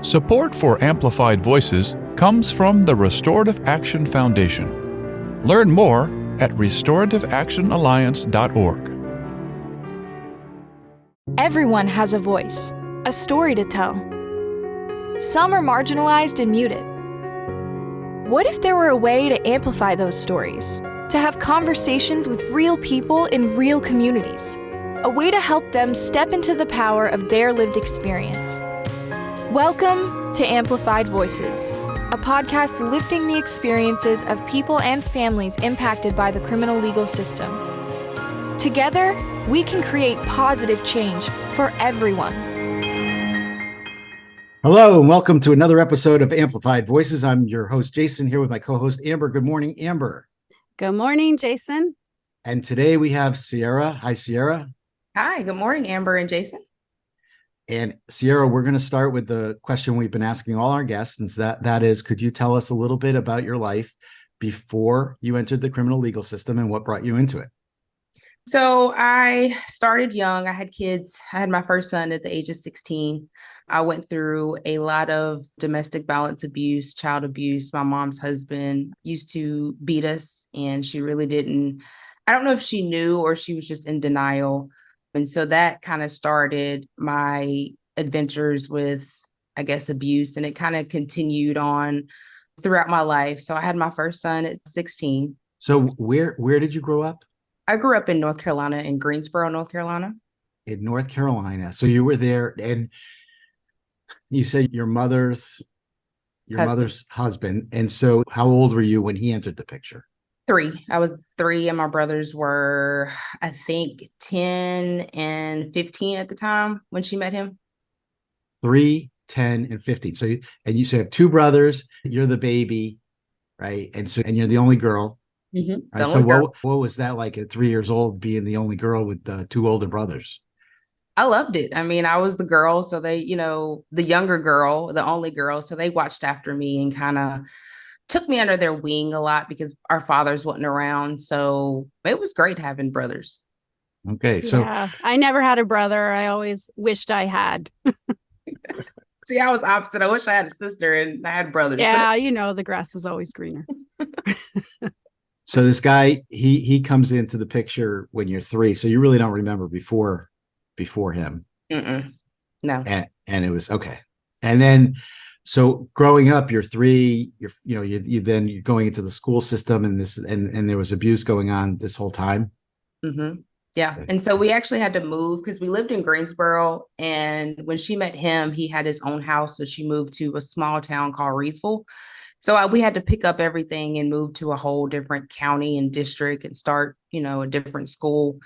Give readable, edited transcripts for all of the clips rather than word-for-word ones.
Support for Amplified Voices comes from the Restorative Action Foundation. Learn more at restorativectionalliance.org. Everyone has a voice, a story to tell. Some are marginalized and muted. What if there were a way to amplify those stories? To have conversations with real people in real communities? A way to help them step into the power of their lived experience. Welcome to Amplified Voices, a podcast lifting the experiences of people and families impacted by the criminal legal system. Together, we can create positive change for everyone. Hello, and welcome to another episode of Amplified Voices. I'm your host, Jason, here with my co-host, Amber. Good morning, Amber. Good morning, Jason. And today we have Cierra. Hi, Cierra. Hi, good morning, Amber and Jason. And Cierra, we're going to start with the question we've been asking all our guests, and that is, could you tell us a little bit about your life before you entered the criminal legal system and what brought you into it? So I started young. I had kids. I had my first son at the age of 16. I went through a lot of domestic violence abuse, child abuse. My mom's husband used to beat us, and she really didn't. I don't know if she knew or she was just in denial. And so that kind of started my adventures with, I guess, abuse, and it kind of continued on throughout my life. So I had my first son at 16. So where did you grow up? I grew up in North Carolina, in Greensboro, North Carolina. In North Carolina. So you were there, and you said your mother's husband. And so how old were you when he entered the picture? 3. I was 3, and my brothers were, I think, 10 and 15 at the time when she met him. 3, 10, and 15. So you have 2 brothers. You're the baby, right? And you're the only girl. Mm-hmm. Right? So what was that like at 3 years old, being the only girl with 2 older brothers? I loved it. I mean, I was the girl, so they, the younger girl, the only girl, so they watched after me and kind of took me under their wing a lot because our fathers wasn't around. So it was great having brothers. Okay. So yeah, I never had a brother. I always wished I had. See, I was opposite. I wish I had a sister and I had brothers. Yeah, the grass is always greener. So this guy, he comes into the picture when you're 3. So you really don't remember before him. Mm-mm. No. And it was okay. And then, so growing up, you're 3, you're going into the school system, and there was abuse going on this whole time. Mm-hmm. Yeah. And so we actually had to move because we lived in Greensboro, and when she met him, he had his own house. So she moved to a small town called Reesville. So we had to pick up everything and move to a whole different county and district and start, a different school.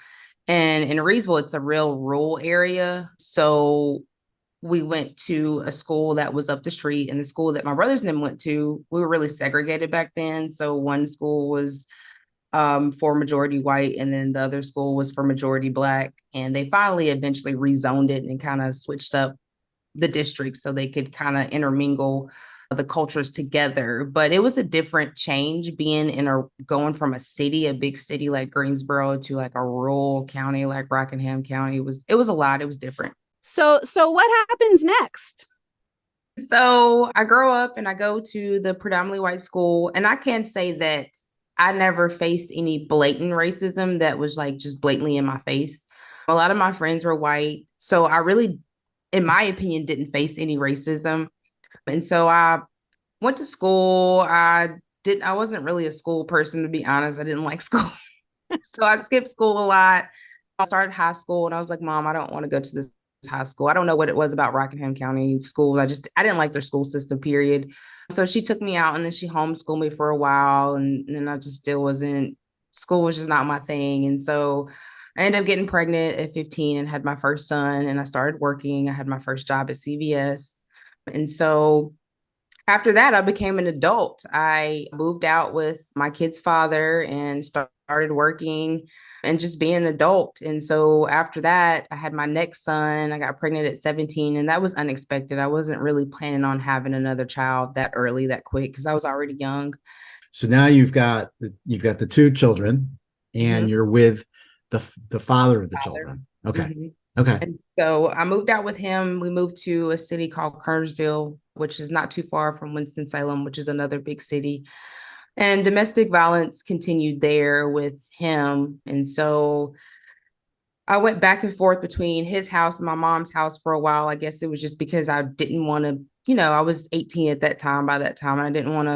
And in Reesville, it's a real rural area. So we went to a school that was up the street, and the school that my brothers and them went to, we were really segregated back then. So one school was for majority white, and then the other school was for majority Black. And they finally eventually rezoned it and kind of switched up the districts so they could kind of intermingle the cultures together. But it was a different change going from a big city like Greensboro to like a rural county like Rockingham County. It was a lot. It was different. So what happens next? So I grow up and I go to the predominantly white school, and I can say that I never faced any blatant racism that was like just blatantly in my face. A lot of my friends were white, so I really, in my opinion, didn't face any racism. And so I went to school. I wasn't really a school person, to be honest. I didn't like school. So I skipped school a lot. I started high school, and I was like, Mom, I don't want to go to this high school. I don't know what it was about Rockingham County schools. I didn't like their school system, period. So she took me out, and then she homeschooled me for a while. And then I just school was just not my thing. And so I ended up getting pregnant at 15 and had my first son, and I started working. I had my first job at CVS. And so after that, I became an adult. I moved out with my kid's father and started working and just being an adult. And so after that, I had my next son. I got pregnant at 17, and that was unexpected. I wasn't really planning on having another child that early, that quick, because I was already young. So now you've got the 2 children, and you're with the father of the children. Okay. Mm-hmm. Okay. And so I moved out with him. We moved to a city called Kernersville, which is not too far from Winston-Salem, which is another big city. And domestic violence continued there with him. And so I went back and forth between his house and my mom's house for a while. I guess it was just because I didn't want to, I was 18 at that time by that time. And I didn't want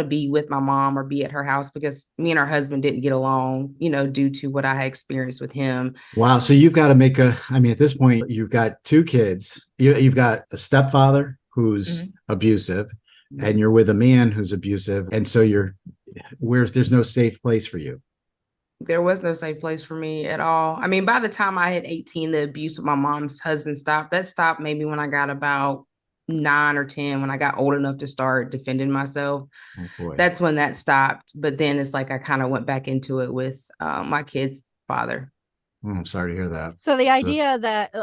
to be with my mom or be at her house because me and her husband didn't get along, due to what I had experienced with him. Wow. So you've got to at this point, you've got two kids. You've got a stepfather who's abusive, and you're with a man who's abusive. And so there's no safe place for you. There was no safe place for me at all. I mean, by the time I hit 18, the abuse with my mom's husband stopped. That stopped maybe when I got about 9 or 10, when I got old enough to start defending myself. Oh, boy. That's when that stopped. But then it's like I kind of went back into it with my kid's father. Oh, I'm sorry to hear that. So the idea that,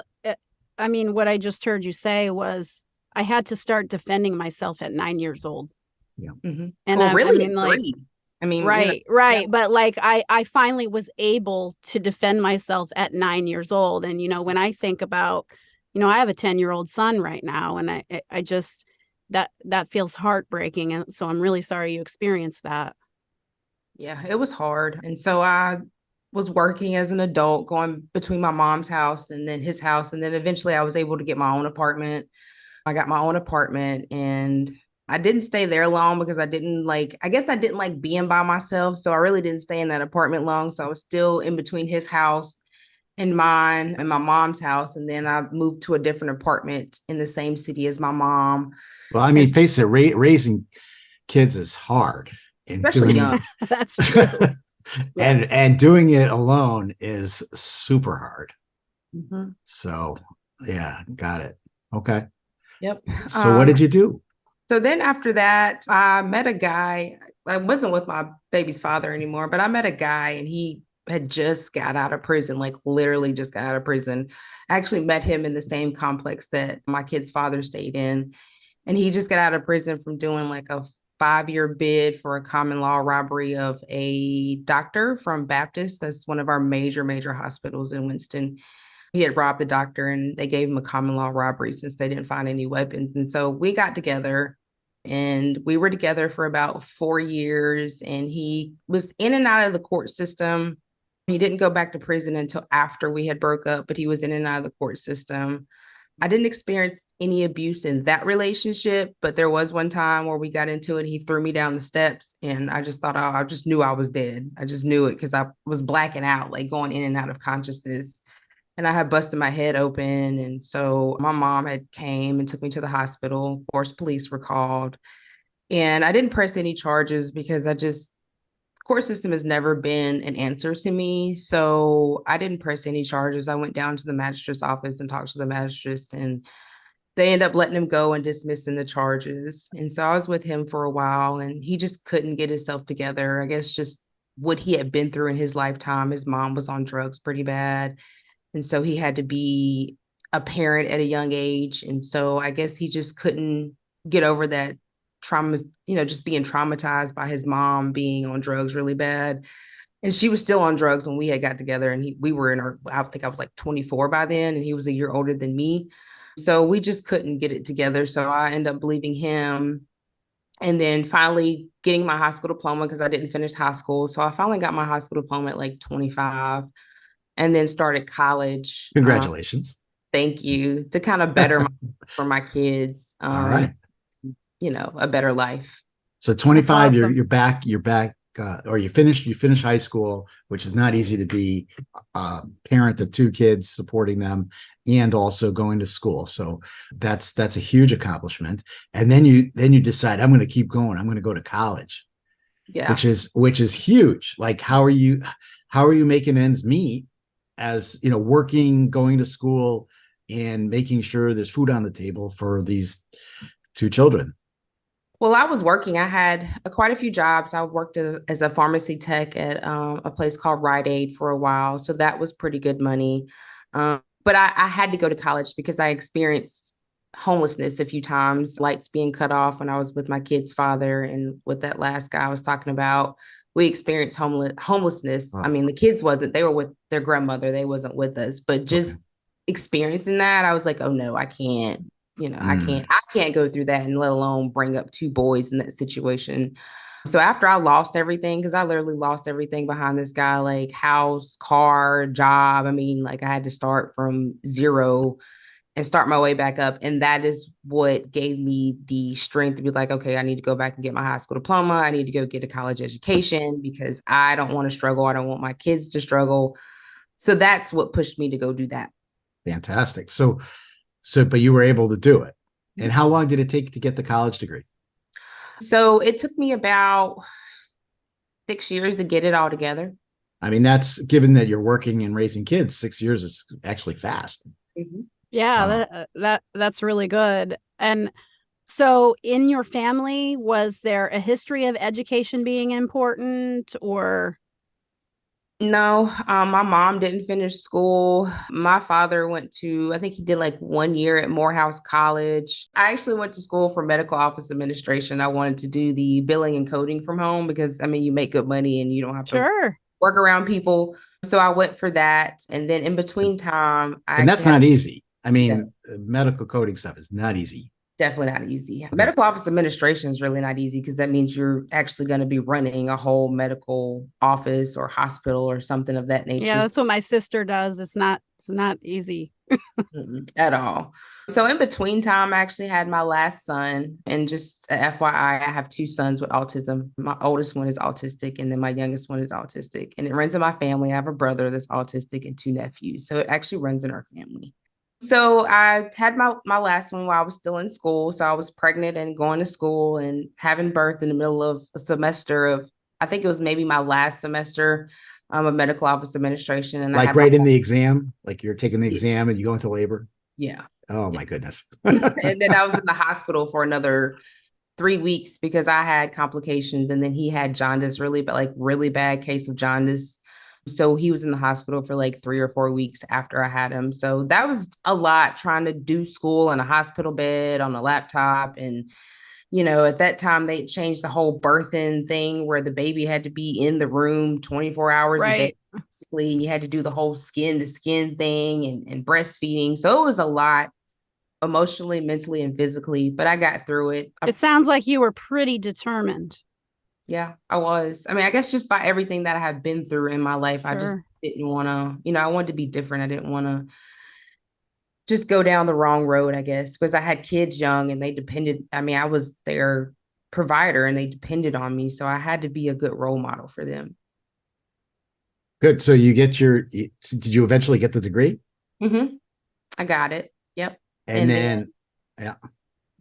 what I just heard you say was I had to start defending myself at 9 years old. Yeah. Mm-hmm. And well, really, right. Yeah. But like I finally was able to defend myself at 9 years old. And, when I think about, I have a 10-year-old son right now, and I just, that feels heartbreaking. And so I'm really sorry you experienced that. Yeah, it was hard. And so I was working as an adult, going between my mom's house and then his house. And then eventually I was able to get my own apartment. I got my own apartment, and I didn't stay there long because I didn't like being by myself. So I really didn't stay in that apartment long. So I was still in between his house and mine and my mom's house. And then I moved to a different apartment in the same city as my mom. Well, face it, raising kids is hard. Especially young. That's true. and doing it alone is super hard. Mm-hmm. So yeah, got it. Okay. Yep. So what did you do? So then after that, I met a guy. I wasn't with my baby's father anymore, but I met a guy, and he had just got out of prison, like literally just got out of prison. I actually met him in the same complex that my kid's father stayed in. And he just got out of prison from doing like a 5-year bid for a common law robbery of a doctor from Baptist. That's one of our major hospitals in Winston. He had robbed the doctor, and they gave him a common law robbery since they didn't find any weapons. And so we got together, and we were together for about 4 years, and he was in and out of the court system. He didn't go back to prison until after we had broke up, but he was in and out of the court system. I didn't experience any abuse in that relationship, but there was one time where we got into it. He threw me down the steps, and I just thought, I just knew I was dead. I just knew it because I was blacking out, like going in and out of consciousness. And I had busted my head open. And so my mom had came and took me to the hospital. Of course, police were called. And I didn't press any charges because court system has never been an answer to me. So I didn't press any charges. I went down to the magistrate's office and talked to the magistrates, and they ended up letting him go and dismissing the charges. And so I was with him for a while, and he just couldn't get himself together. I guess just what he had been through in his lifetime. His mom was on drugs pretty bad. And so he had to be a parent at a young age. And so I guess he just couldn't get over that trauma, just being traumatized by his mom being on drugs really bad. And she was still on drugs when we had got together, and we were I think I was like 24 by then, and he was a year older than me. So we just couldn't get it together. So I ended up leaving him, and then finally getting my high school diploma because I didn't finish high school. So I finally got my high school diploma at like 25, and then started college. Congratulations. Thank you. To kind of better for my kids. All right. A better life. So 25, awesome. you're back, or you finish high school, which is not easy to be a parent of 2 kids, supporting them, and also going to school. So that's a huge accomplishment. And then you decide, I'm going to keep going. I'm going to go to college. Yeah. Which is huge. Like, how are you making ends meet as, working, going to school, and making sure there's food on the table for these 2 children? Well, I was working. I had quite a few jobs. I worked as a pharmacy tech at a place called Rite Aid for a while. So that was pretty good money. But I had to go to college because I experienced homelessness a few times, lights being cut off when I was with my kid's father. And with that last guy I was talking about, we experienced homelessness. Wow. I mean, the kids they were with their grandmother. They wasn't with us, but just experiencing that, I was like, oh no, I can't, I can't go through that, and let alone bring up two boys in that situation. So after I lost everything, because I literally lost everything behind this guy, like house, car, job. I mean, like I had to start from zero and start my way back up. And that is what gave me the strength to be like, okay, I need to go back and get my high school diploma. I need to go get a college education because I don't want to struggle. I don't want my kids to struggle. So that's what pushed me to go do that. Fantastic. But you were able to do it. And how long did it take to get the college degree? So it took me about 6 years to get it all together. I mean, that's given that you're working and raising kids, 6 years is actually fast. Mm-hmm. Yeah, that's really good. And so in your family, was there a history of education being important, or? No, my mom didn't finish school. My father went to, I think he did like 1 year at Morehouse College. I actually went to school for medical office administration. I wanted to do the billing and coding from home because, I mean, you make good money and you don't have to work around people. So I went for that. And then in between time, and that's not easy. I mean, medical coding stuff is not easy. Definitely not easy. Medical office administration is really not easy because that means you're actually going to be running a whole medical office or hospital or something of that nature. Yeah, that's what my sister does. It's not easy at all. So in between time, I actually had my last son, and just FYI, I have two sons with autism. My oldest one is autistic, and then my youngest one is autistic, and it runs in my family. I have a brother that's autistic and two nephews. So it actually runs in our family. So I had my last one while I was still in school. So I was pregnant and going to school and having birth in the middle of a semester of, I think it was maybe my last semester of medical office administration. And like right in the exam, like you're taking the exam and you go into labor. Yeah. Oh my goodness. And then I was in the hospital for another 3 weeks because I had complications, and then he had jaundice, really bad case of jaundice. So he was in the hospital for like 3 or 4 weeks after I had him. So that was a lot, trying to do school in a hospital bed on a laptop. And, at that time they changed the whole birthing thing where the baby had to be in the room 24 hours a day. Basically, and you had to do the whole skin to skin thing and breastfeeding. So it was a lot emotionally, mentally, and physically, but I got through it. It sounds like you were pretty determined. Yeah, I was. I mean, I guess just by everything that I have been through in my life, I just didn't want to, I wanted to be different. I didn't want to just go down the wrong road, I guess, because I had kids young and they depended. I mean, I was their provider and they depended on me. So I had to be a good role model for them. Good. So did you eventually get the degree? Mm-hmm. I got it. Yep. And then yeah.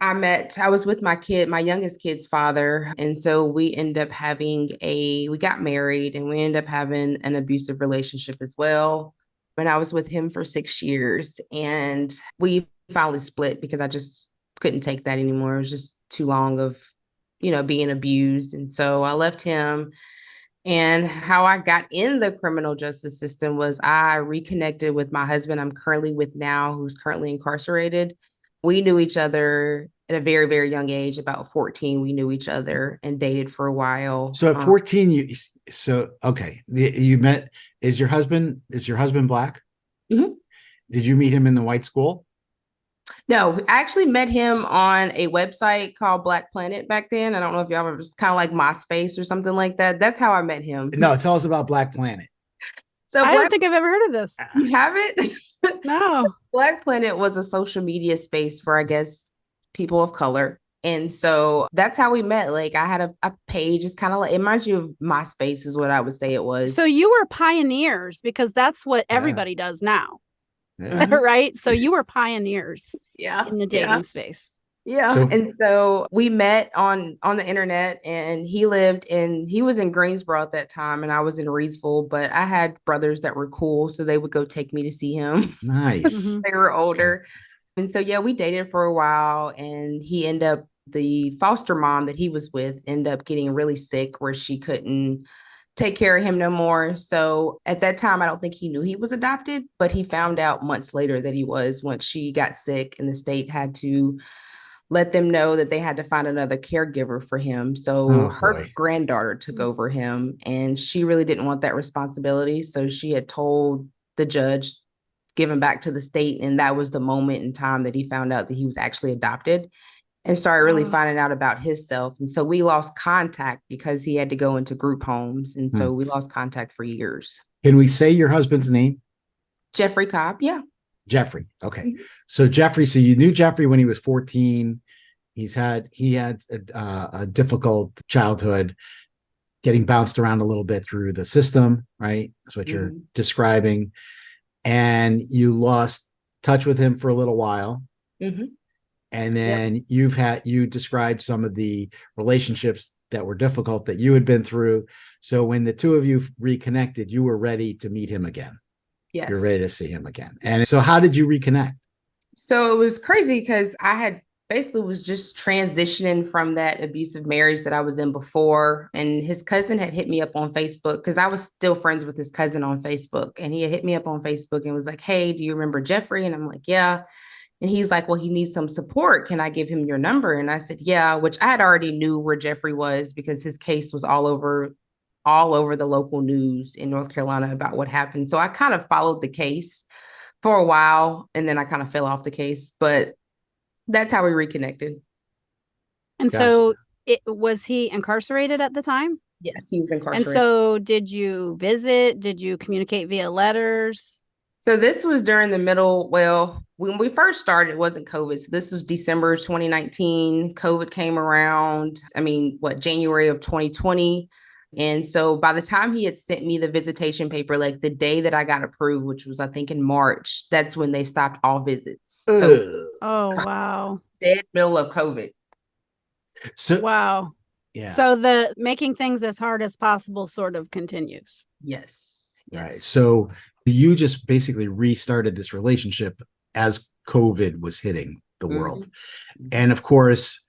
I was with my youngest kid's father. And so we ended up we got married, and we ended up having an abusive relationship as well. And I was with him for 6 years, and we finally split because I just couldn't take that anymore. It was just too long of, being abused. And so I left him. And how I got in the criminal justice system was I reconnected with my husband I'm currently with now, who's currently incarcerated. We knew each other at a very, very young age. About 14, we knew each other and dated for a while. So at 14, okay. You met, is your husband Black? Mm-hmm. Did you meet him in the white school? No, I actually met him on a website called Black Planet back then. I don't know if y'all ever, it's kind of like MySpace or something like that. That's how I met him. No, tell us about Black Planet. So I don't think I've ever heard of this. You haven't? No. Black Planet was a social media space for, I guess, people of color. And so that's how we met. Like I had a page. It's kind of like, it reminds you of MySpace is what I would say it was. So you were pioneers because that's what everybody does now. Yeah. Right? So you were pioneers in the dating space. Yeah. And so we met on the internet, and he was in Greensboro at that time, and I was in Reidsville, but I had brothers that were cool. So they would go take me to see him. Nice. They were older. And so, we dated for a while, and the foster mom that he was with ended up getting really sick where she couldn't take care of him no more. So at that time, I don't think he knew he was adopted, but he found out months later that he was, once she got sick, and the state had to let them know that they had to find another caregiver for him. So her granddaughter took over him, and she really didn't want that responsibility. So she had told the judge given back to the state. And that was the moment in time that he found out that he was actually adopted and started really finding out about himself. And so we lost contact because he had to go into group homes. And so we lost contact for years. Can we say your husband's name? Jeffrey Cobb. Yeah. Jeffrey. Okay. So Jeffrey, so you knew Jeffrey when he was 14. He had a difficult childhood, getting bounced around a little bit through the system, right? That's what you're describing. And you lost touch with him for a little while. And then you described some of the relationships that were difficult that you had been through. So when the two of you reconnected, you were ready to meet him again. Yes. You're ready to see him again. And so how did you reconnect? So it was crazy because I had basically was just transitioning from that abusive marriage that I was in before. And his cousin had hit me up on Facebook because I was still friends with his cousin on Facebook. And he had hit me up on Facebook and was like, hey, do you remember Jeffrey? And I'm like, yeah. And he's like, well, he needs some support. Can I give him your number? And I said, yeah, which I had already knew where Jeffrey was because his case was all over the local news in North Carolina about what happened. So I kind of followed the case for a while and then I kind of fell off the case, but that's how we reconnected. And so was he incarcerated at the time? Yes, he was incarcerated. And so did you visit? Did you communicate via letters? So this was during the middle. Well, when we first started, it wasn't COVID. So this was December 2019. COVID came around. January of 2020. And so by the time he had sent me the visitation paper, like the day that I got approved, which was, I think, in March, that's when they stopped all visits. So, wow. Dead middle of COVID. So, wow. Yeah. So the making things as hard as possible sort of continues. Yes. Right. So you just basically restarted this relationship as COVID was hitting the world. And of course,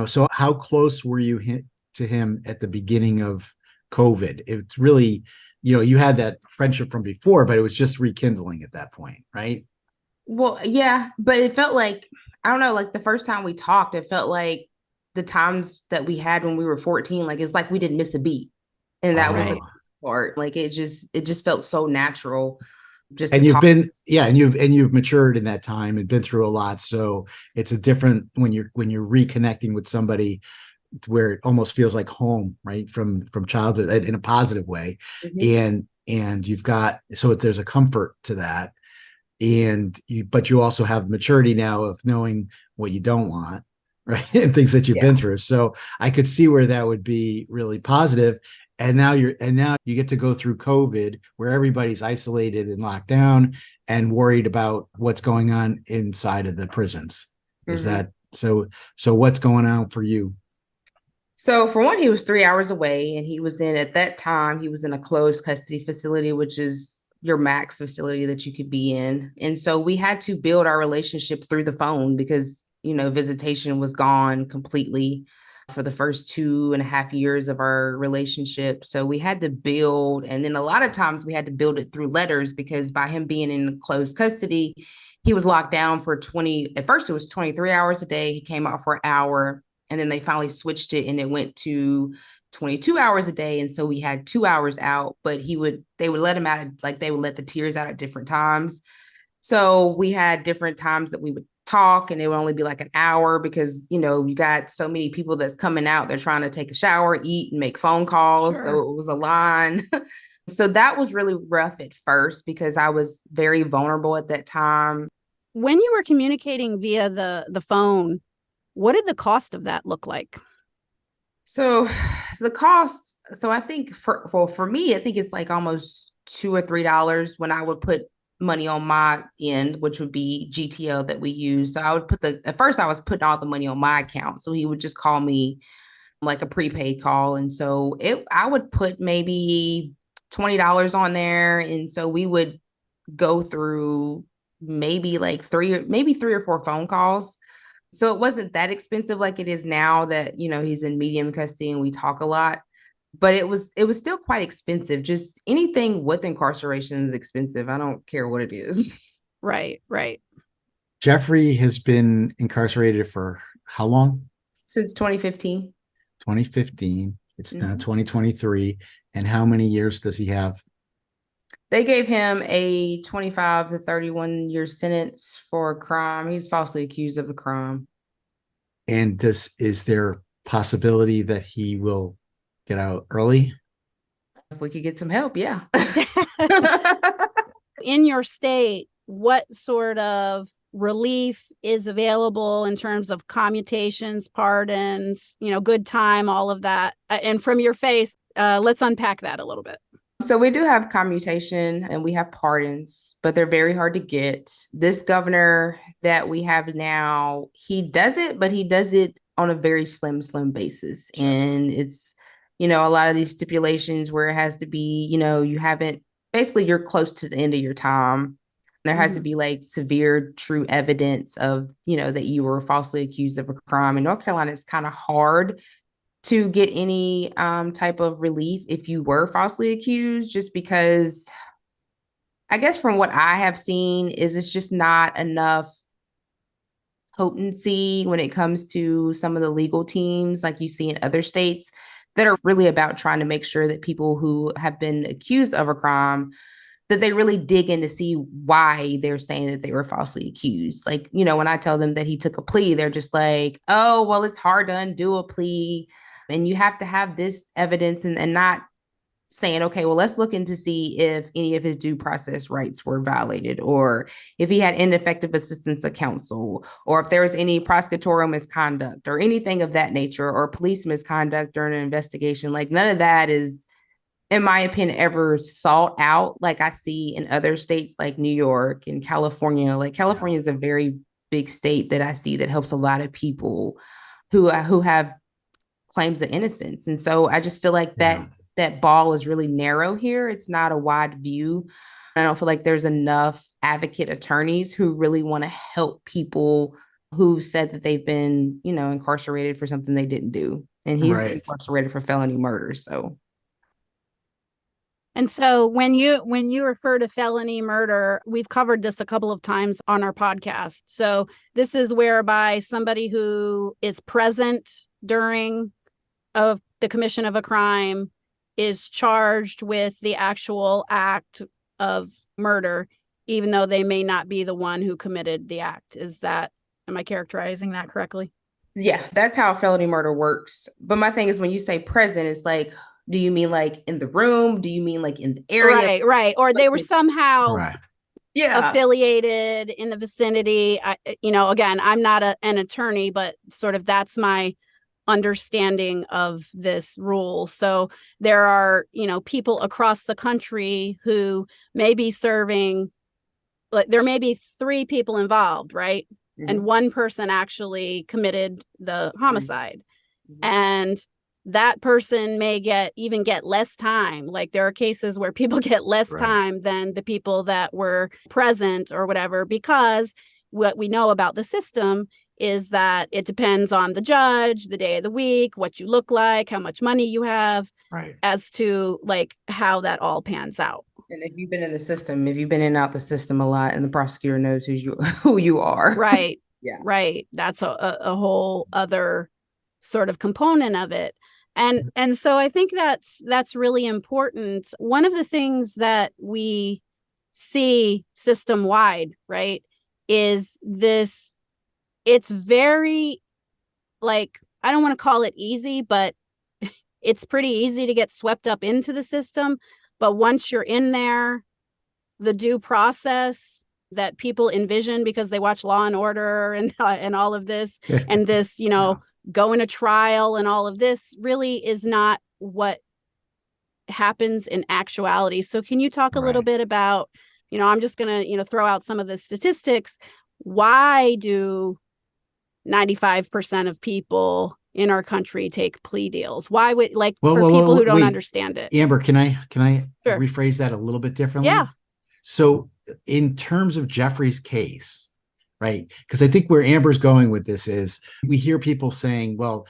so how close were you to him at the beginning of COVID? It's really, you had that friendship from before, but it was just rekindling at that point, right? Well, yeah, but it felt like, I don't know, like the first time we talked, it felt like the times that we had when we were 14, like it's like we didn't miss a beat. And that was the part. Like it just felt so natural. And you've matured in that time and been through a lot. So it's a different when you're reconnecting with somebody where it almost feels like home, right? From childhood in a positive way. And you've got, so there's a comfort to that. But you also have maturity now of knowing what you don't want, right? And things that you've been through. So I could see where that would be really positive. And now you get to go through COVID where everybody's isolated and locked down and worried about what's going on inside of the prisons. Is that so what's going on for you? So for one, he was 3 hours away and at that time, he was in a closed custody facility, which is your max facility that you could be in. And so we had to build our relationship through the phone because, visitation was gone completely for the first 2.5 years of our relationship. So we had to build, and then a lot of times we had to build it through letters because by him being in closed custody, he was locked down for at first it was 23 hours a day. He came out for an hour and then they finally switched it and it went to 22 hours a day. And so we had 2 hours out, but they would let him out, like they would let the tears out at different times. So we had different times that we would talk and it would only be like an hour because, you got so many people that's coming out. They're trying to take a shower, eat, and make phone calls. Sure. So it was a line. So that was really rough at first because I was very vulnerable at that time. When you were communicating via the phone, what did the cost of that look like? So the cost, I think for me, I think it's like almost $2 or $3 when I would put money on my end, which would be GTO that we use. So I would at first I was putting all the money on my account. So he would just call me like a prepaid call. And so I would put maybe $20 on there. And so we would go through maybe three or four phone calls. So it wasn't that expensive like it is now that, he's in medium custody and we talk a lot. But it was still quite expensive. Just anything with incarceration is expensive. I don't care what it is. Right. Jeffrey has been incarcerated for how long? Since 2015. 2015. It's now 2023. And how many years does he have? They gave him a 25 to 31 year sentence for a crime. He's falsely accused of the crime. And is there possibility that he will get out early? If we could get some help, yeah. In your state, what sort of relief is available in terms of commutations, pardons, good time, all of that? And from your face, let's unpack that a little bit. So we do have commutation and we have pardons, but they're very hard to get. This governor that we have now, he does it, but he does it on a very slim basis. And it's, a lot of these stipulations where it has to be, you're close to the end of your time. There has to be like severe, true evidence of, that you were falsely accused of a crime. In North Carolina, it's kind of hard to get any type of relief if you were falsely accused, just because I guess from what I have seen is it's just not enough potency when it comes to some of the legal teams like you see in other states that are really about trying to make sure that people who have been accused of a crime, that they really dig in to see why they're saying that they were falsely accused. Like, when I tell them that he took a plea, they're just like, oh, well, it's hard to undo a plea. And you have to have this evidence and not saying, okay, well, let's look into see if any of his due process rights were violated, or if he had ineffective assistance of counsel, or if there was any prosecutorial misconduct or anything of that nature, or police misconduct during an investigation. Like none of that is, in my opinion, ever sought out like I see in other states like New York and California. Like California is a very big state that I see that helps a lot of people who have claims of innocence. And so I just feel like that ball is really narrow here. It's not a wide view. I don't feel like there's enough advocate attorneys who really want to help people who said that they've been, incarcerated for something they didn't do. And he's incarcerated for felony murder. So. And so when you refer to felony murder, we've covered this a couple of times on our podcast. So this is whereby somebody who is present during the commission of a crime is charged with the actual act of murder, even though they may not be the one who committed the act. Am I characterizing that correctly? Yeah, that's how felony murder works. But my thing is, when you say present, it's like, do you mean like in the room? Do you mean like in the area? Right. Or they were somehow yeah, affiliated in the vicinity. Again, I'm not an attorney, but sort of that's my understanding of this rule. So there are, people across the country who may be serving, like there may be 3 people involved, right? Mm-hmm. And one person actually committed the homicide. Mm-hmm. And that person may get less time. Like there are cases where people get less time than the people that were present or whatever, because what we know about the system is that it depends on the judge, the day of the week, what you look like, how much money you have, as to like how that all pans out. And if you've been in the system, if you've been in and out the system a lot, and the prosecutor knows who you are. Right. Yeah. Right. That's a whole other sort of component of it. And so I think that's really important. One of the things that we see system wide, right, is this. It's very, like, I don't want to call it easy, but it's pretty easy to get swept up into the system. But once you're in there, the due process that people envision because they watch Law and Order and all of this and this, going to trial and all of this really is not what happens in actuality. So can you talk a little bit about, I'm just going to, throw out some of the statistics. Why do 95% of people in our country take plea deals? Why would people who don't understand it? Amber, can I rephrase that a little bit differently? Yeah. So in terms of Jeffrey's case, right? Because I think where Amber's going with this is we hear people saying, well,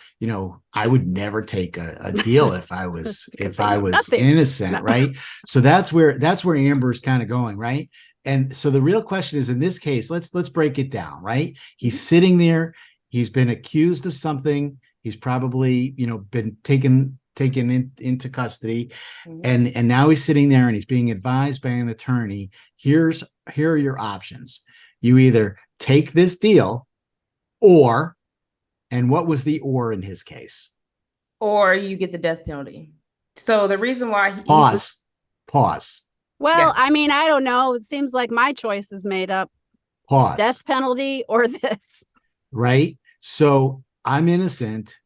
I would never take a deal if I was innocent, right? So that's where Amber's kind of going, right? And so the real question is, in this case, let's break it down, right? He's sitting there. He's been accused of something. He's probably, been taken into custody. And now he's sitting there and he's being advised by an attorney. Here are your options. You either take this deal or, and what was the or in his case? Or you get the death penalty. So the reason why Pause. Well, I mean, I don't know. It seems like my choice is made up. Pause. Death penalty or this. Right? So I'm innocent,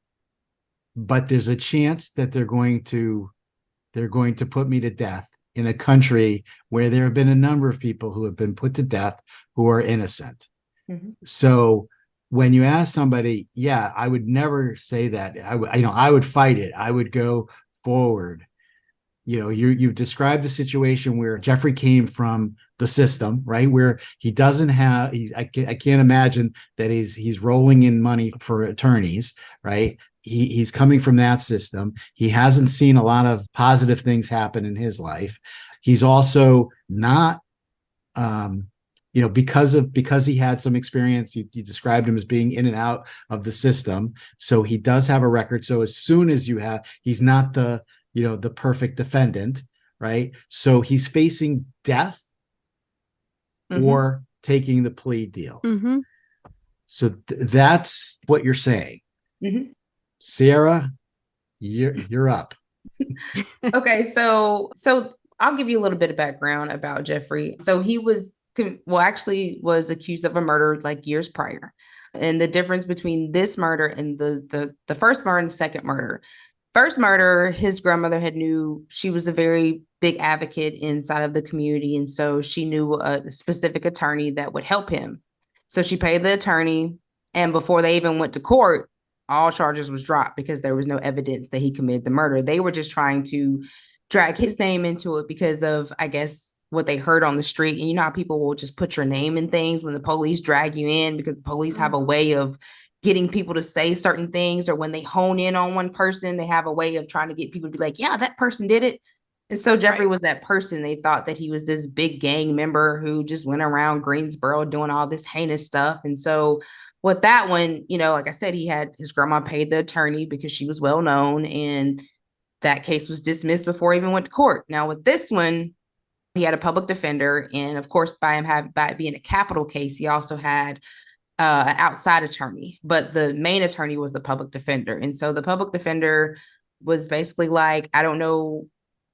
but there's a chance that they're going to put me to death in a country where there have been a number of people who have been put to death who are innocent. So when you ask somebody, yeah, I would never say that. I would fight it. I would go forward. You've described the situation where Jeffrey came from the system, right? Where he doesn't have, I can't imagine that he's rolling in money for attorneys, right? He's coming from that system. He hasn't seen a lot of positive things happen in his life. He's also not, because he had some experience, you described him as being in and out of the system. So he does have a record. So as soon as he's not the perfect defendant, right? So he's facing death or taking the plea deal. So that's what you're saying. Cierra, you're up. Okay, so I'll give you a little bit of background about Jeffrey. So he was accused of a murder like years prior. And the difference between this murder and the first murder and the second murder. First murder, his grandmother knew she was a very big advocate inside of the community. And so she knew a specific attorney that would help him. So she paid the attorney. And before they even went to court, all charges was dropped because there was no evidence that he committed the murder. They were just trying to drag his name into it because of, I guess, what they heard on the street. And you know how people will just put your name in things when the police drag you in, because the police have a way of getting people to say certain things, or when they hone in on one person, they have a way of trying to get people to be like, yeah, that person did it. And so Jeffrey was that person. They thought that he was this big gang member who just went around Greensboro doing all this heinous stuff. And so with that one, like I said, his grandma paid the attorney because she was well known, and that case was dismissed before he even went to court. Now with this one, he had a public defender. And of course, by it being a capital case, he also had an outside attorney, but the main attorney was the public defender. And so the public defender was basically like, I don't know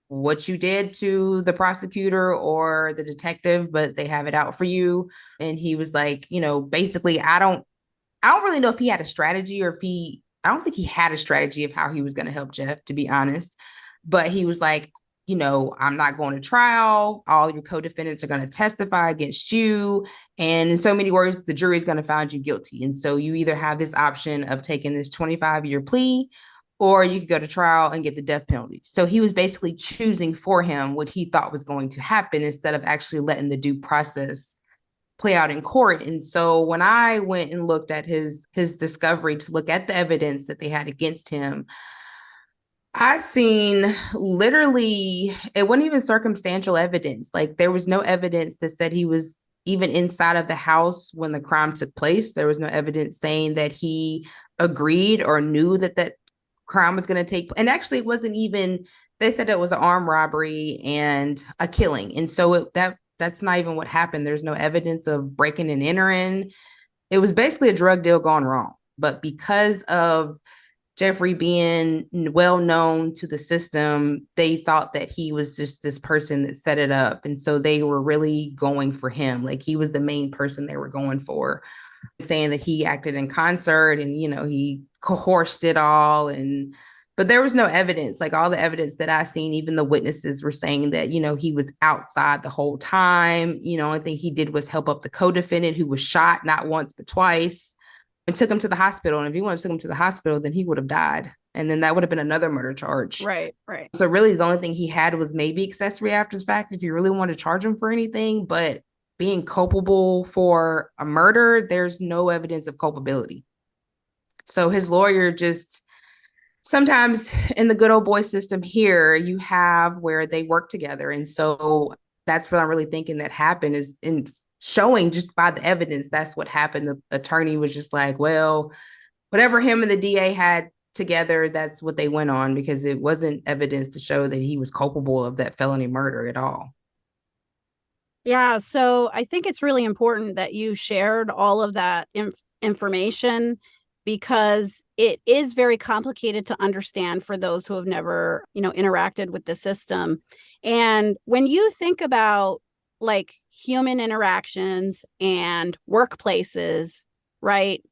what you did to the prosecutor or the detective, but they have it out for you. And he was like, basically, I don't really know if he had a strategy or I don't think he had a strategy of how he was going to help Jeff, to be honest. But he was like, I'm not going to trial. All your co-defendants are going to testify against you. And in so many words, the jury is going to find you guilty. And so you either have this option of taking this 25-year plea, or you could go to trial and get the death penalty. So he was basically choosing for him what he thought was going to happen instead of actually letting the due process play out in court. And so when I went and looked at his discovery to look at the evidence that they had against him, I've seen literally, it wasn't even circumstantial evidence. Like there was no evidence that said he was even inside of the house when the crime took place. There was no evidence saying that he agreed or knew that crime was going to take place. And actually it wasn't even, they said it was an armed robbery and a killing. And so that's not even what happened. There's no evidence of breaking and entering. It was basically a drug deal gone wrong. But because of Jeffrey being well known to the system, they thought that he was just this person that set it up. And so they were really going for him. Like he was the main person they were going for, saying that he acted in concert and, he coerced it all. But there was no evidence. Like all the evidence that I seen, even the witnesses were saying that, he was outside the whole time. Only thing he did was help up the co-defendant who was shot not once, but twice, and took him to the hospital. And if he wanted to take him to the hospital, then he would have died. And then that would have been another murder charge. Right. So really the only thing he had was maybe accessory after the fact, if you really want to charge him for anything. But being culpable for a murder, there's no evidence of culpability. So his lawyer just, sometimes in the good old boy system here, you have where they work together. And so that's what I'm really thinking that happened, is in showing just by the evidence, that's what happened. The attorney was just like, well, whatever him and the DA had together, that's what they went on, because it wasn't evidence to show that he was culpable of that felony murder at all. Yeah, so I think it's really important that you shared all of that information, because it is very complicated to understand for those who have never, interacted with the system. And when you think about like human interactions and workplaces, right?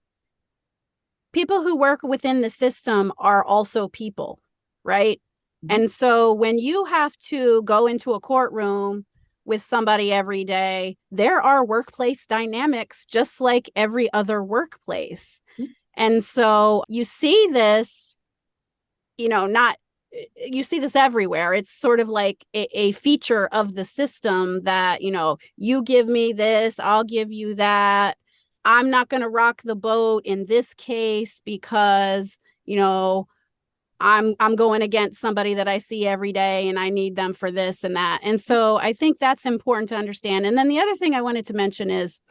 People who work within the system are also people, right? Mm-hmm. And so when you have to go into a courtroom with somebody every day, there are workplace dynamics just like every other workplace. Mm-hmm. And so you see this, you see this everywhere. It's sort of like a feature of the system that, you give me this, I'll give you that. I'm not going to rock the boat in this case because, I'm going against somebody that I see every day and I need them for this and that. And so I think that's important to understand. And then the other thing I wanted to mention is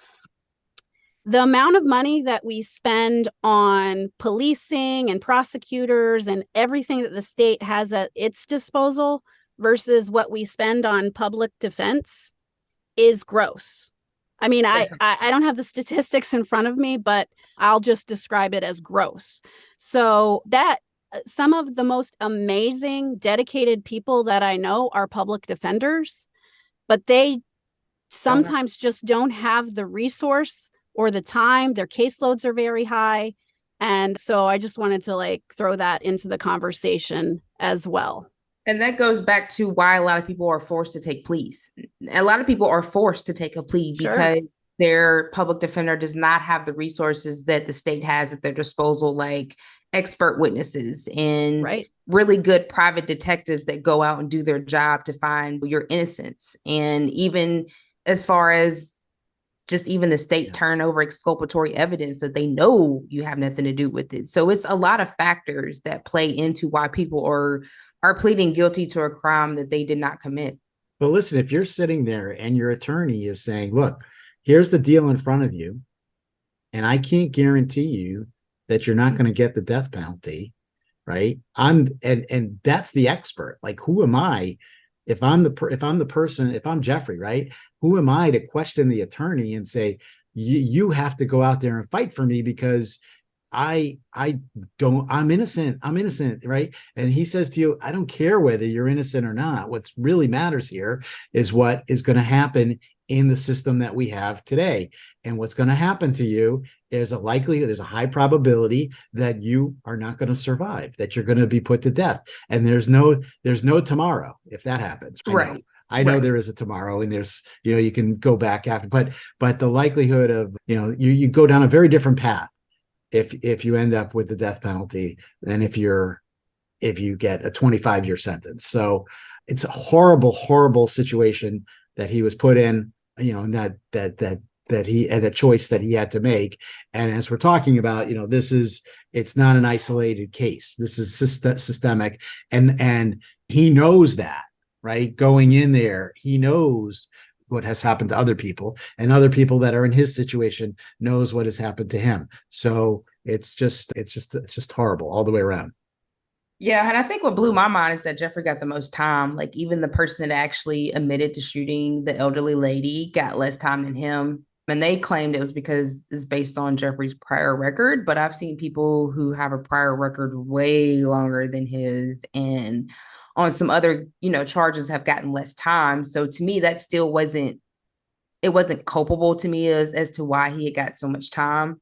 the amount of money that we spend on policing and prosecutors and everything that the state has at its disposal versus what we spend on public defense is gross. I mean, I don't have the statistics in front of me, but I'll just describe it as gross. So that some of the most amazing, dedicated people that I know are public defenders, but they sometimes just don't have the resource or the time. Their caseloads are very high. And so I just wanted to throw that into the conversation as well. And that goes back to why a lot of people are forced to take pleas. A lot of people are forced to take a plea because their public defender does not have the resources that the state has at their disposal, like expert witnesses and really good private detectives that go out and do their job to find your innocence. And even as far as just even the state turn over exculpatory evidence that they know you have nothing to do with it. So it's a lot of factors that play into why people are pleading guilty to a crime that they did not commit. But listen, if you're sitting there and your attorney is saying, look, here's the deal in front of you, and I can't guarantee you that you're not going to get the death penalty, right? And that's the expert. Like, who am I? If I'm the person, if I'm Jeffrey, right? Who am I to question the attorney and say, you have to go out there and fight for me because I'm innocent, right? And he says to you, I don't care whether you're innocent or not. What really matters here is what is going to happen in the system that we have today. And what's going to happen to you is there's a high probability that you are not going to survive, that you're going to be put to death. And there's no tomorrow if that happens. I know there is a tomorrow, and there's, you can go back after, but the likelihood of, you go down a very different path if you end up with the death penalty than if you get a 25-year sentence. So it's a horrible, horrible situation that he was put in, and that he had a choice that he had to make. And as we're talking about, it's not an isolated case. This is systemic, and he knows that, right? Going in there, he knows what has happened to other people, and other people that are in his situation knows what has happened to him. So it's just horrible all the way around. Yeah. And I think what blew my mind is that Jeffrey got the most time. Like, even the person that actually admitted to shooting the elderly lady got less time than him. And they claimed it was because it's based on Jeffrey's prior record. But I've seen people who have a prior record way longer than his, and on some other, charges have gotten less time. So to me, that still wasn't culpable to me as to why he had got so much time.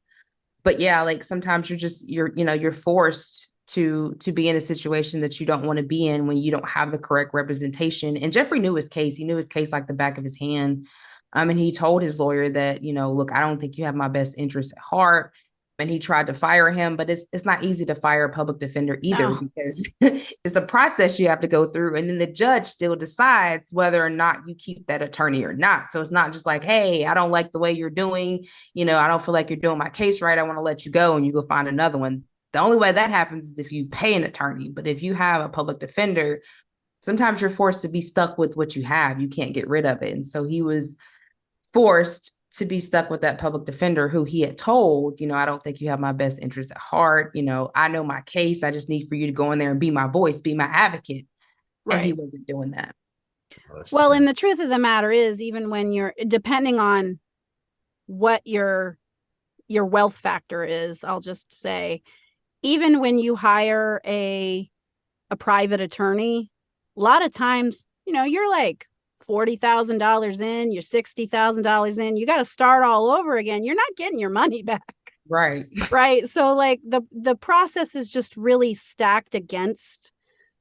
But yeah, like, sometimes you're forced to be in a situation that you don't want to be in when you don't have the correct representation. And Jeffrey knew his case. He knew his case like the back of his hand. And he told his lawyer that, look, I don't think you have my best interest at heart. And he tried to fire him, but it's not easy to fire a public defender either, because it's a process you have to go through. And then the judge still decides whether or not you keep that attorney or not. So it's not just like, hey, I don't like the way you're doing, I don't feel like you're doing my case right, I want to let you go, and you go find another one. The only way that happens is if you pay an attorney. But if you have a public defender, sometimes you're forced to be stuck with what you have. You can't get rid of it. And so he was forced to be stuck with that public defender who he had told, I don't think you have my best interest at heart. I know my case. I just need for you to go in there and be my voice, be my advocate. Right. And he wasn't doing that. Well, and the truth of the matter is, even when you're, depending on what your wealth factor is, I'll just say, even when you hire a private attorney, a lot of times, you're like $40,000 in, you're $60,000 in, you got to start all over again. You're not getting your money back. Right. Right. So like the process is just really stacked against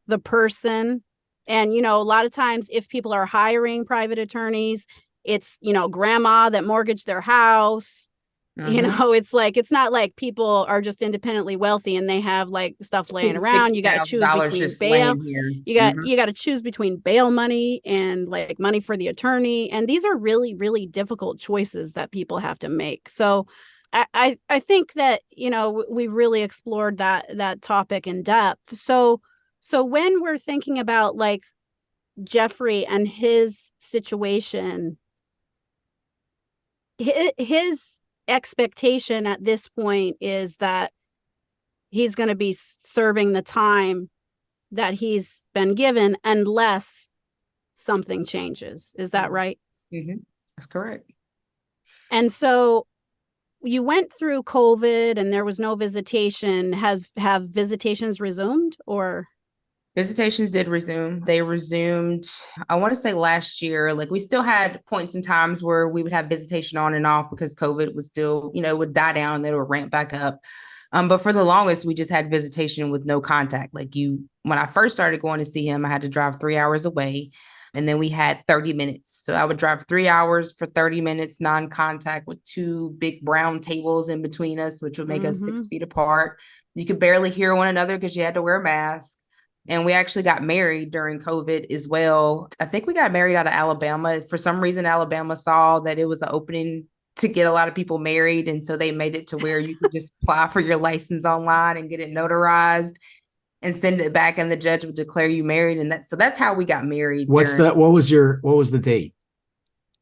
the person. And, a lot of times if people are hiring private attorneys, it's, grandma that mortgaged their house. It's like, it's not like people are just independently wealthy and they have like stuff laying around. You got to choose between bail. You got to choose between bail money and like money for the attorney. And these are really, really difficult choices that people have to make. So I think that, we've really explored that topic in depth. So when we're thinking about like Jeffrey and his situation, his expectation at this point is that he's going to be serving the time that he's been given unless something changes. Is that right? Mm-hmm. That's correct. And so you went through COVID and there was no visitation. Have visitations resumed or? Visitations did resume. They resumed, I want to say last year. Like we still had points in times where we would have visitation on and off because COVID was still, would die down and then it would ramp back up. But for the longest, we just had visitation with no contact. Like when I first started going to see him, I had to drive 3 hours away. And then we had 30 minutes. So I would drive 3 hours for 30 minutes, non-contact with two big brown tables in between us, which would make us 6 feet apart. You could barely hear one another because you had to wear a mask. And we actually got married during COVID as well. I think we got married out of Alabama. For some reason, Alabama saw that it was an opening to get a lot of people married. And so they made it to where you could just apply for your license online and get it notarized and send it back. And the judge would declare you married. And so that's how we got married. What was the date?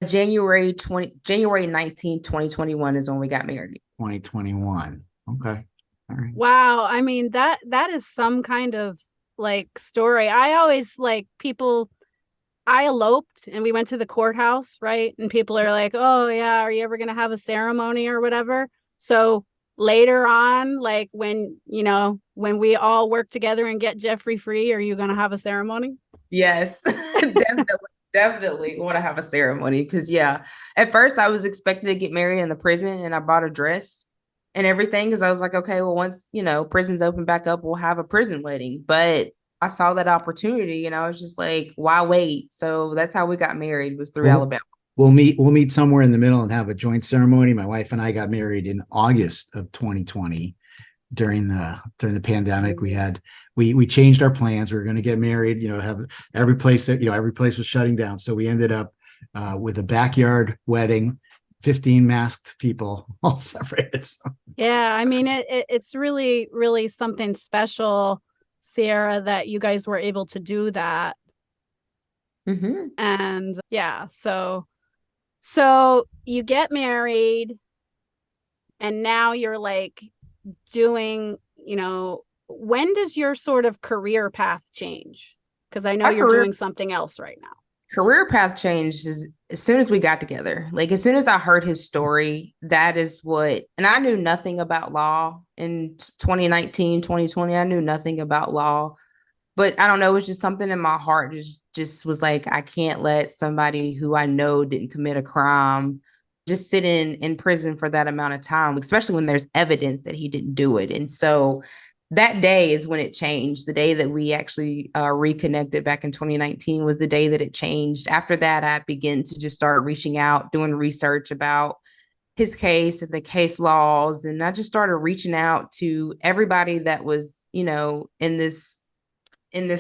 January 19th, 2021 is when we got married. 2021. Okay. All right. Wow. I mean, that is some kind of like story. I always like people, I eloped and we went to the courthouse, right? And people are like, oh yeah, are you ever going to have a ceremony or whatever? So later on, like when we all work together and get Jeffrey free, are you going to have a ceremony? Yes, definitely want to have a ceremony. Because at first I was expecting to get married in the prison and I bought a dress and everything because I was like, okay, well, once, prisons open back up, we'll have a prison wedding. But I saw that opportunity and I was just like, why wait? So that's how we got married, was through Alabama. We'll meet somewhere in the middle and have a joint ceremony. My wife and I got married in August of 2020 during the pandemic. We changed our plans. We were going to get married, have every place was shutting down. So we ended up with a backyard wedding, 15 masked people all separated. So. Yeah. I mean, it's really, really something special, Cierra, that you guys were able to do that. Mm-hmm. And so you get married and now you're like doing, when does your sort of career path change? Because I know you're doing something else right now. Career path changed as soon as we got together. Like as soon as I heard his story, that is and I knew nothing about law in 2019, 2020. I knew nothing about law, but I don't know. It was just something in my heart just was like, I can't let somebody who I know didn't commit a crime just sit in prison for that amount of time, especially when there's evidence that he didn't do it. And so that day is when it changed. The day that we actually reconnected back in 2019 was the day that it changed. After that, I began to just start reaching out, doing research about his case and the case laws. And I just started reaching out to everybody that was, in this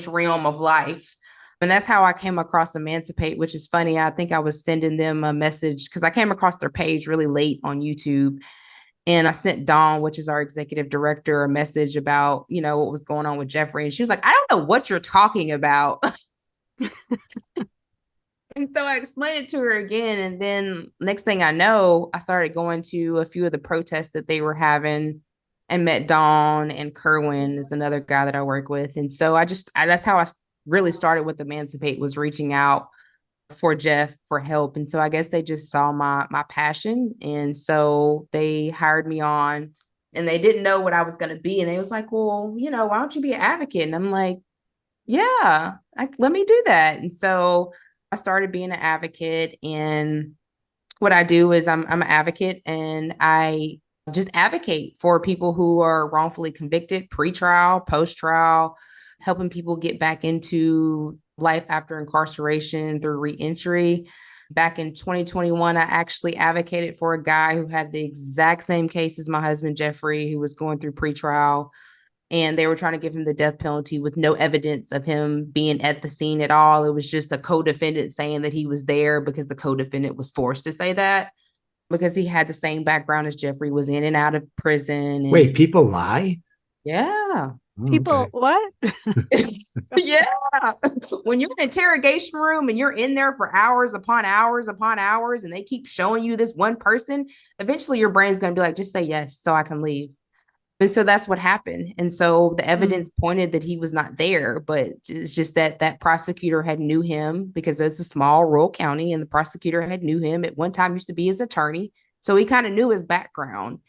realm of life. And that's how I came across Emancipate, which is funny. I think I was sending them a message because I came across their page really late on YouTube. And I sent Dawn, which is our executive director, a message about, what was going on with Jeffrey. And she was like, I don't know what you're talking about. And so I explained it to her again. And then next thing I know, I started going to a few of the protests that they were having and met Dawn and Kerwin is another guy that I work with. And so that's how I really started with Emancipate, was reaching out for Jeff for help. And so I guess they just saw my passion. And so they hired me on, and they didn't know what I was going to be. And they was like, well, why don't you be an advocate? And I'm like, yeah, let me do that. And so I started being an advocate. And what I do is I'm an advocate, and I just advocate for people who are wrongfully convicted, pre-trial, post-trial, helping people get back into life after incarceration through reentry. Back in 2021, I actually advocated for a guy who had the exact same case as my husband, Jeffrey, who was going through pretrial. And they were trying to give him the death penalty with no evidence of him being at the scene at all. It was just a co-defendant saying that he was there because the co-defendant was forced to say that, because he had the same background as Jeffrey, was in and out of prison. And wait, people lie? Yeah. People, okay. What? Yeah. When you're in an interrogation room and you're in there for hours upon hours upon hours, and they keep showing you this one person, eventually your brain's going to be like, just say yes so I can leave. And so that's what happened. And so the evidence pointed that he was not there, but it's just that prosecutor had knew him, because it's a small rural county, and the prosecutor had knew him at one time, used to be his attorney. So he kind of knew his background.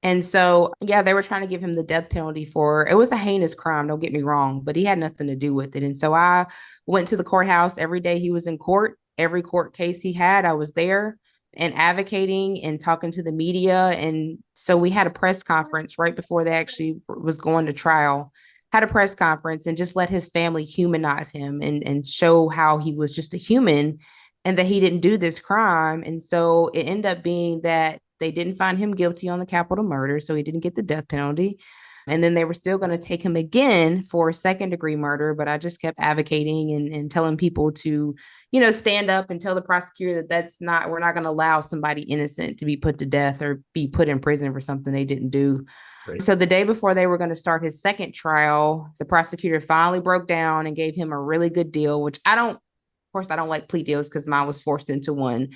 And so, yeah, they were trying to give him the death penalty it was a heinous crime, don't get me wrong, but he had nothing to do with it. And so I went to the courthouse every day he was in court. Every court case he had, I was there and advocating and talking to the media. And so we had a press conference right before they actually was going to trial, had a press conference, and just let his family humanize him and show how he was just a human and that he didn't do this crime. And so it ended up being that they didn't find him guilty on the capital murder, so he didn't get the death penalty. And then they were still going to take him again for second-degree murder, but I just kept advocating and telling people to, stand up and tell the prosecutor that we're not going to allow somebody innocent to be put to death or be put in prison for something they didn't do. Right. So the day before they were going to start his second trial, the prosecutor finally broke down and gave him a really good deal, which I don't like plea deals because mine was forced into one.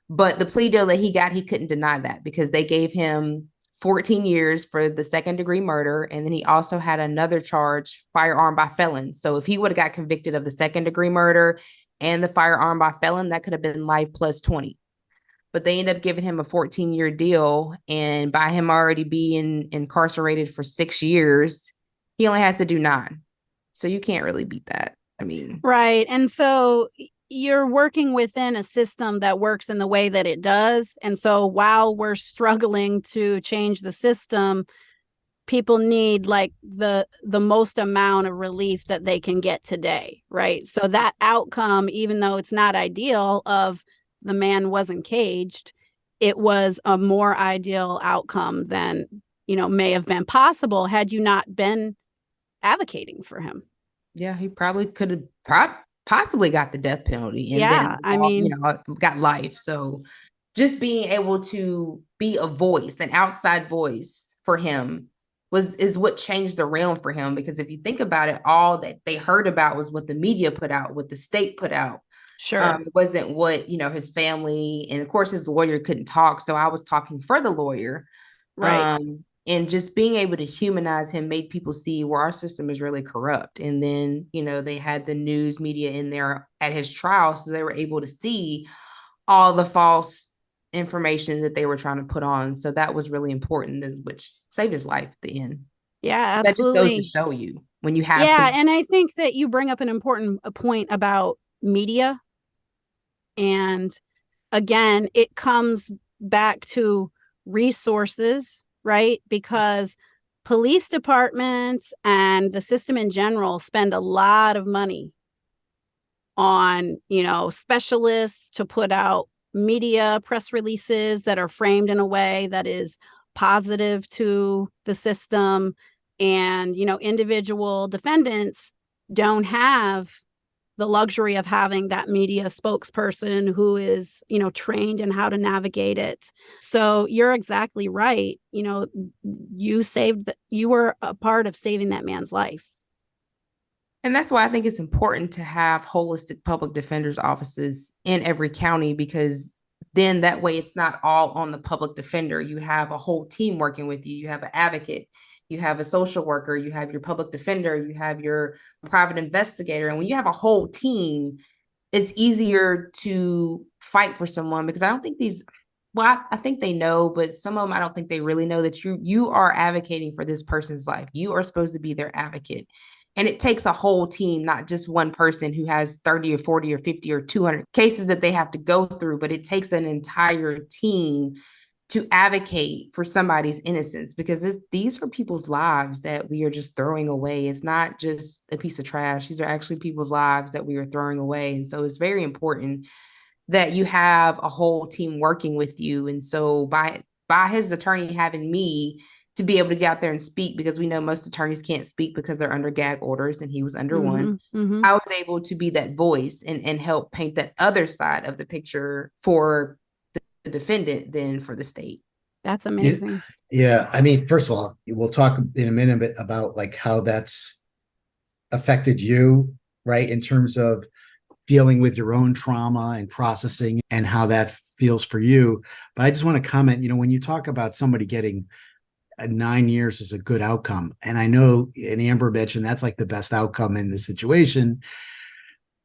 But the plea deal that he got, he couldn't deny that, because they gave him 14 years for the second-degree murder. And then he also had another charge, firearm by felon. So if he would have got convicted of the second-degree murder and the firearm by felon, that could have been life plus 20. But they ended up giving him a 14-year deal. And by him already being incarcerated for 6 years, he only has to do 9. So you can't really beat that. I mean, right. And so you're working within a system that works in the way that it does. And so while we're struggling to change the system, people need like the most amount of relief that they can get today, right? So that outcome, even though it's not ideal, of the man wasn't caged, it was a more ideal outcome than, may have been possible had you not been advocating for him. Yeah, he probably could have possibly got the death penalty, and then got life. So just being able to be a voice, an outside voice for him is what changed the realm for him. Because if you think about it, all that they heard about was what the media put out, what the state put out. Sure. It wasn't what, his family, and of course his lawyer couldn't talk. So I was talking for the lawyer. Right. And just being able to humanize him made people see where our system is really corrupt. And then, they had the news media in there at his trial, so they were able to see all the false information that they were trying to put on. So that was really important, which saved his life at the end. Yeah, absolutely. That just goes to show you when you have. Yeah, and I think that you bring up an important point about media. And again, it comes back to resources, right? Because police departments and the system in general spend a lot of money on, specialists to put out media press releases that are framed in a way that is positive to the system. And, individual defendants don't have the luxury of having that media spokesperson who is, trained in how to navigate it. So you're exactly right. You were a part of saving that man's life. And that's why I think it's important to have holistic public defenders offices in every county, because then that way it's not all on the public defender. You have a whole team working with you. You have an advocate, you have a social worker, you have your public defender, you have your private investigator. And when you have a whole team, it's easier to fight for someone, because I don't think I think they know, but some of them, I don't think they really know that you are advocating for this person's life. You are supposed to be their advocate. And it takes a whole team, not just one person who has 30 or 40 or 50 or 200 cases that they have to go through, but it takes an entire team to advocate for somebody's innocence, because these are people's lives that we are just throwing away. It's not just a piece of trash. These are actually people's lives that we are throwing away. And so it's very important that you have a whole team working with you. And so by his attorney having me to be able to get out there and speak, because we know most attorneys can't speak because they're under gag orders, and he was under one. I was able to be that voice and help paint that other side of the picture for the defendant than for the state. That's amazing. Yeah. I mean, first of all, we'll talk in a minute about like how that's affected you, right? In terms of dealing with your own trauma and processing and how that feels for you. But I just want to comment, when you talk about somebody getting 9 years is a good outcome. And I know, and Amber mentioned that's like the best outcome in this situation,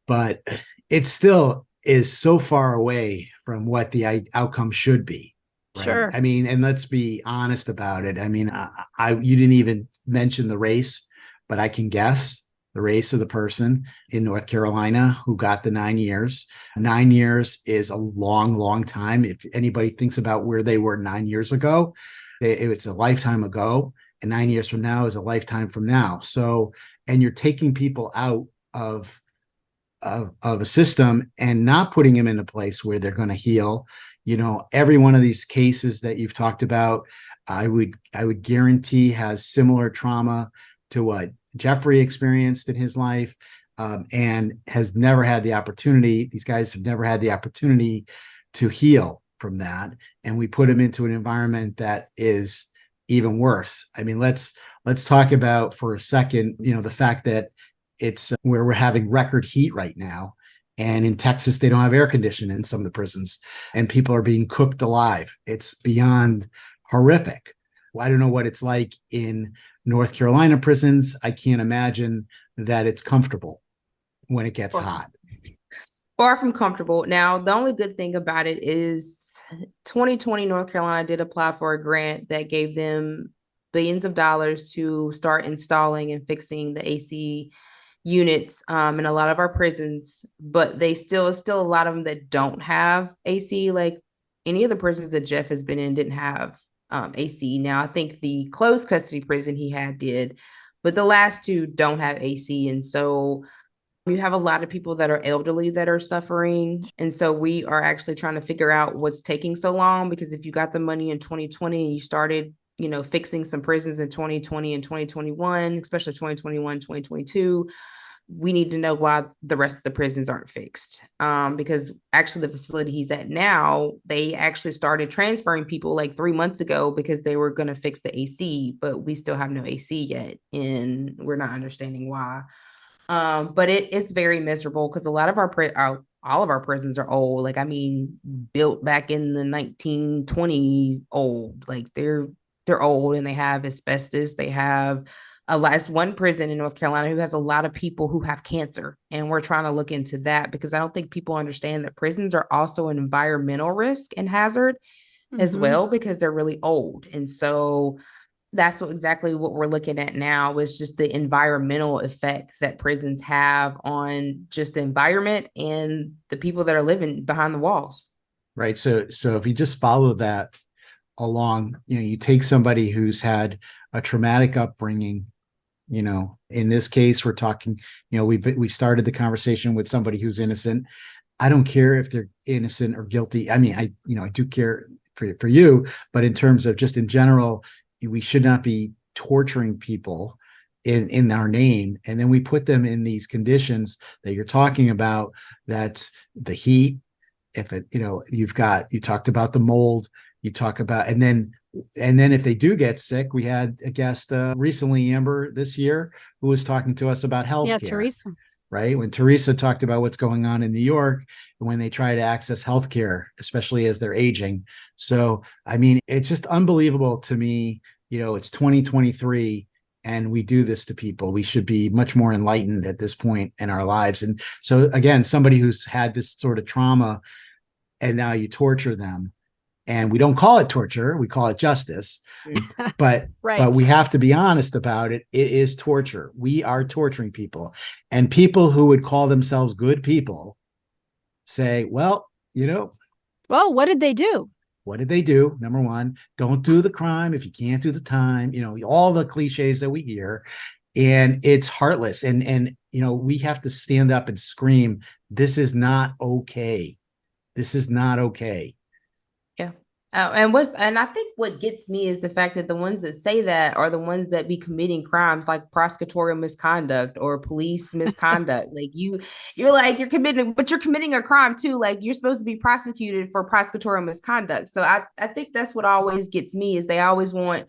but it still is so far away from what the outcome should be. Right? Sure. I mean, and let's be honest about it. I mean, you didn't even mention the race, but I can guess the race of the person in North Carolina who got the 9 years. 9 years is a long, long time. If anybody thinks about where they were 9 years ago, it's a lifetime ago, and 9 years from now is a lifetime from now. So, and you're taking people out of a system and not putting them in a place where they're going to heal. Every one of these cases that you've talked about, I would guarantee has similar trauma to what Jeffrey experienced in his life, and has never had the opportunity. These guys have never had the opportunity to heal from that, and we put them into an environment that is even worse. I mean, let's talk about for a second, the fact that it's where we're having record heat right now, and in Texas they don't have air conditioning in some of the prisons, and people are being cooked alive. It's beyond horrific. I don't know what it's like in North Carolina prisons. I can't imagine that it's comfortable when it gets hot. Far from comfortable. Now, the only good thing about it is 2020 North Carolina did apply for a grant that gave them billions of dollars to start installing and fixing the AC units in a lot of our prisons, but they still a lot of them that don't have AC. Like any of the prisons that Jeff has been in didn't have AC. Now, I think the closed custody prison he had did, but the last two don't have AC. And so you have a lot of people that are elderly that are suffering. And so we are actually trying to figure out what's taking so long, because if you got the money in 2020 and you started, fixing some prisons in 2020 and 2021, especially 2021, 2022, we need to know why the rest of the prisons aren't fixed. Because actually the facility he's at now, they actually started transferring people like 3 months ago because they were going to fix the AC, but we still have no AC yet. And we're not understanding why. But it's very miserable, because a lot of all of our prisons are old. Like, I mean, built back in the 1920s old. Like they're old, and they have asbestos. They have it's one prison in North Carolina who has a lot of people who have cancer. And we're trying to look into that, because I don't think people understand that prisons are also an environmental risk and hazard as well, because they're really old. And so that's exactly what we're looking at now, is just the environmental effect that prisons have on just the environment and the people that are living behind the walls. Right. So if you just follow that along, you take somebody who's had a traumatic upbringing, in this case, we're talking, we started the conversation with somebody who's innocent. I don't care if they're innocent or guilty. I mean, I do care for you, but in terms of just in general, we should not be torturing people in our name. And then we put them in these conditions that you're talking about. That's the heat. If it, you talked about the mold, you talk about, and then And then if they do get sick, we had a guest recently, Amber, this year, who was talking to us about healthcare. Yeah, Teresa. Right? When Teresa talked about what's going on in New York and when they try to access healthcare, especially as they're aging. So, I mean, it's just unbelievable to me. It's 2023 and we do this to people. We should be much more enlightened at this point in our lives. And so, again, somebody who's had this sort of trauma and now you torture them. And we don't call it torture, we call it justice. But right. But we have to be honest about it. It is torture. We are torturing people. And people who would call themselves good people say, well, what did they do? What did they do? Number one, don't do the crime if you can't do the time, all the cliches that we hear. And it's heartless. And we have to stand up and scream, this is not okay. This is not okay. Yeah. And I think what gets me is the fact that the ones that say that are the ones that be committing crimes like prosecutorial misconduct or police misconduct. Like you're committing a crime too. Like you're supposed to be prosecuted for prosecutorial misconduct. So I think that's what always gets me is they always want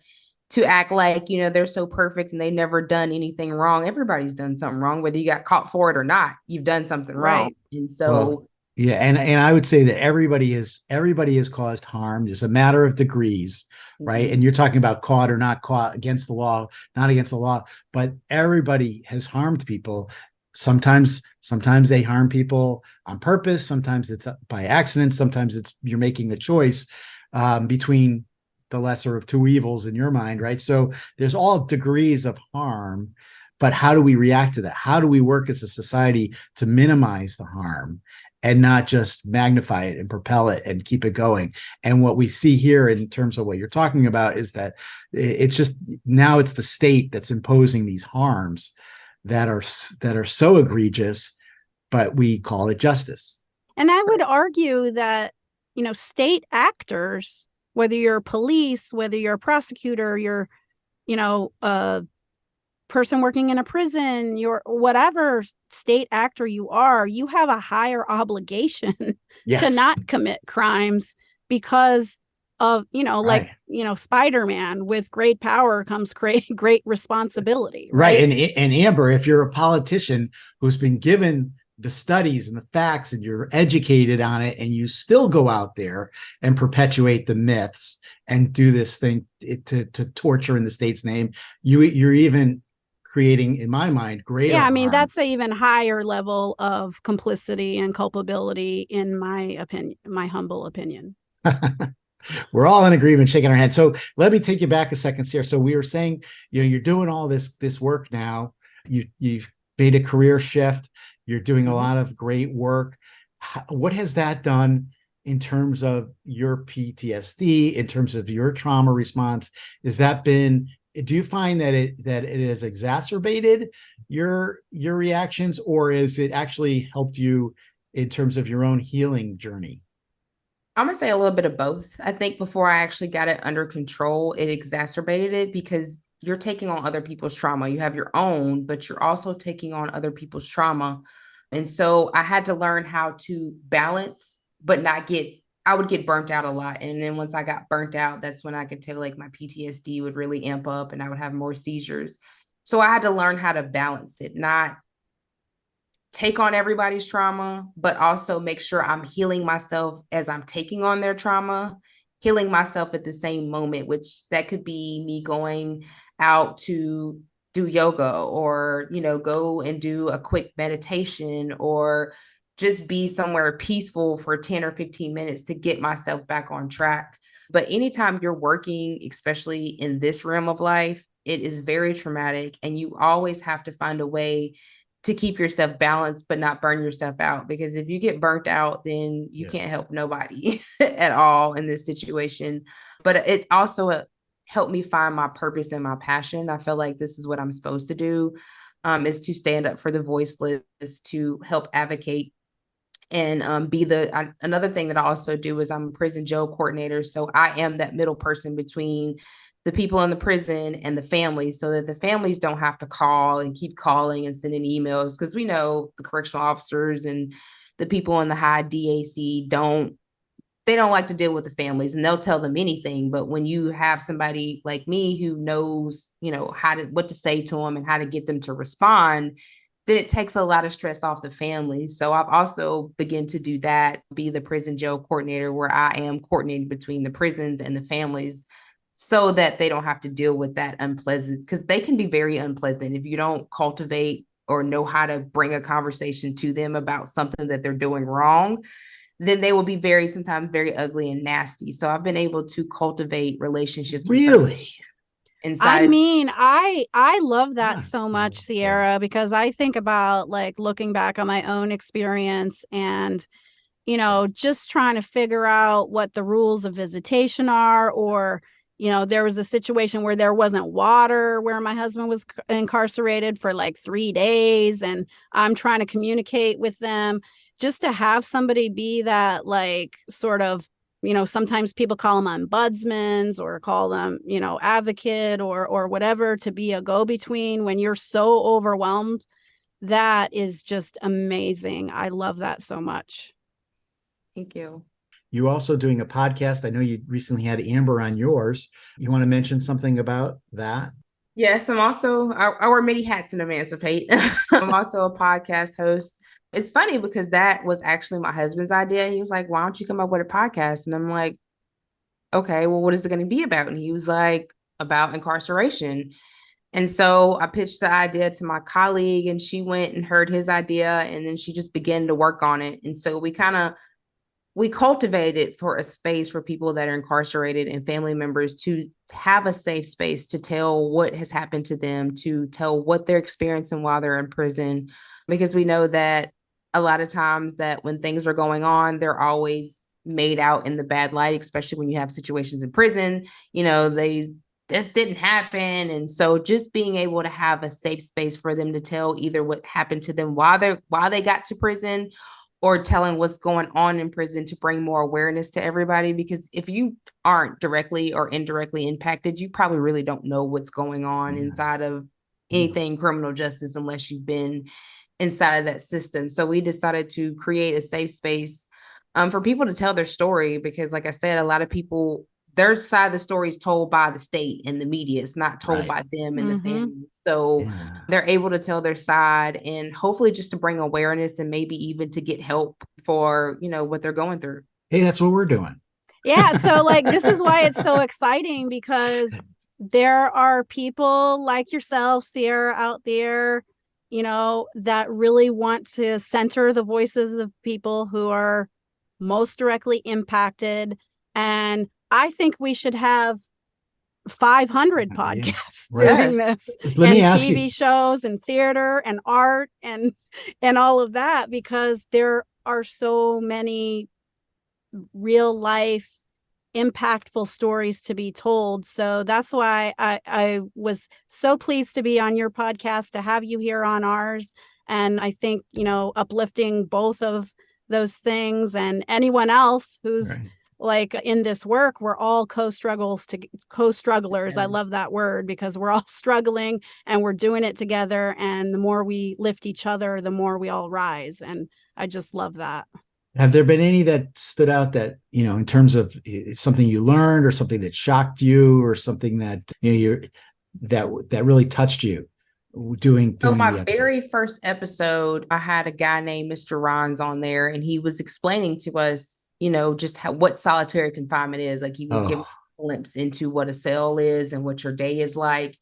to act like, they're so perfect and they've never done anything wrong. Everybody's done something wrong, whether you got caught for it or not, you've done something wrong. And so yeah, and I would say that everybody has caused harm. It's a matter of degrees, right? Mm-hmm. And you're talking about caught or not caught, against the law, not against the law, but everybody has harmed people. Sometimes they harm people on purpose. Sometimes it's by accident. Sometimes it's you're making a choice between the lesser of two evils in your mind, right? So there's all degrees of harm. But how do we react to that? How do we work as a society to minimize the harm and not just magnify it and propel it and keep it going? And what we see here in terms of what you're talking about is that it's just now it's the state that's imposing these harms that are so egregious, but we call it justice. And I would argue that, state actors, whether you're police, whether you're a prosecutor, you're, a person working in a prison, you're whatever state actor you have a higher obligation to not commit crimes because of, Spider-Man, with great power comes great responsibility. Right. And Amber, if you're a politician who's been given the studies and the facts and you're educated on it and you still go out there and perpetuate the myths and do this thing to torture in the state's name, you're even creating, in my mind, greater harm. That's an even higher level of complicity and culpability, in my opinion, my humble opinion. We're all in agreement, shaking our heads. So let me take you back a second, Sierra. So we were saying, you're doing all this work now. You've made a career shift. You're doing a lot of great work. What has that done in terms of your PTSD, in terms of your trauma response? Do you find that it has exacerbated your reactions, or has it actually helped you in terms of your own healing journey? I'm going to say a little bit of both. I think before I actually got it under control, it exacerbated it because you're taking on other people's trauma. You have your own, but you're also taking on other people's trauma. And so I had to learn how to balance, but I would get burnt out a lot. And then once I got burnt out, that's when I could tell like my PTSD would really amp up and I would have more seizures. So I had to learn how to balance it, not take on everybody's trauma, but also make sure I'm healing myself as I'm taking on their trauma, healing myself at the same moment, which that could be me going out to do yoga or, go and do a quick meditation or just be somewhere peaceful for 10 or 15 minutes to get myself back on track. But anytime you're working, especially in this realm of life, it is very traumatic. And you always have to find a way to keep yourself balanced, but not burn yourself out. Because if you get burnt out, then you can't help nobody at all in this situation. But it also helped me find my purpose and my passion. I feel like this is what I'm supposed to do, is to stand up for the voiceless, to help advocate. And another thing that I also do is I'm a prison jail coordinator. So I am that middle person between the people in the prison and the families, so that the families don't have to call and keep calling and sending emails, because we know the correctional officers and the people in the high DAC don't they don't like to deal with the families, and they'll tell them anything. But when you have somebody like me who knows, what to say to them and how to get them to respond, then it takes a lot of stress off the family. So I've also begun to do that, be the prison jail coordinator, where I am coordinating between the prisons and the families so that they don't have to deal with that unpleasant, because they can be very unpleasant if you don't cultivate or know how to bring a conversation to them about something that they're doing wrong. Then they will be sometimes very ugly and nasty. So I've been able to cultivate relationships. Really? I mean, I love that so much, Cierra, because I think about like looking back on my own experience and, just trying to figure out what the rules of visitation are, or, there was a situation where there wasn't water where my husband was incarcerated for like 3 days, and I'm trying to communicate with them. Just to have somebody be that, like, sort of, sometimes people call them ombudsmans or call them, advocate or whatever, to be a go-between when you're so overwhelmed. That is just amazing. I love that so much. Thank you. You also doing a podcast. I know you recently had Amber on yours. You want to mention something about that? Yes, I'm also, I wear many hats in Emancipate. I'm also a podcast host. It's funny because that was actually my husband's idea. He was like, why don't you come up with a podcast? And I'm like, okay, well, what is it going to be about? And he was like, about incarceration. And so I pitched the idea to my colleague, and she went and heard his idea, and then she just began to work on it. And so we cultivated for a space for people that are incarcerated and family members to have a safe space to tell what has happened to them, to tell what they're experiencing while they're in prison, because we know that a lot of times that when things are going on, they're always made out in the bad light, especially when you have situations in prison, this didn't happen. And so just being able to have a safe space for them to tell either what happened to them while they got to prison, or telling what's going on in prison, to bring more awareness to everybody. Because if you aren't directly or indirectly impacted, you probably really don't know what's going on inside of anything criminal justice unless you've been inside of that system. So we decided to create a safe space for people to tell their story, because like I said, a lot of people, their side of the story is told by the state and the media. It's not told by them and the family. So they're able to tell their side, and hopefully just to bring awareness and maybe even to get help for, what they're going through. Hey, that's what we're doing. Yeah. So like, this is why it's so exciting, because there are people like yourself, Cierra, out there, that really want to center the voices of people who are most directly impacted. And I think we should have 500 podcasts doing this, and TV shows and theater and art and all of that, because there are so many real life impactful stories to be told. So that's why I was so pleased to be on your podcast, to have you here on ours. And I think, uplifting both of those things, and anyone else who's like in this work, we're all co-strugglers. I love that word, because we're all struggling and we're doing it together. And the more we lift each other, the more we all rise. And I just love that. Have there been any that stood out that, in terms of something you learned, or something that shocked you, or something that, that really touched you doing my very first episode, I had a guy named Mr. Rons on there, and he was explaining to us, just what solitary confinement is. Like, he was giving a glimpse into what a cell is and what your day is like.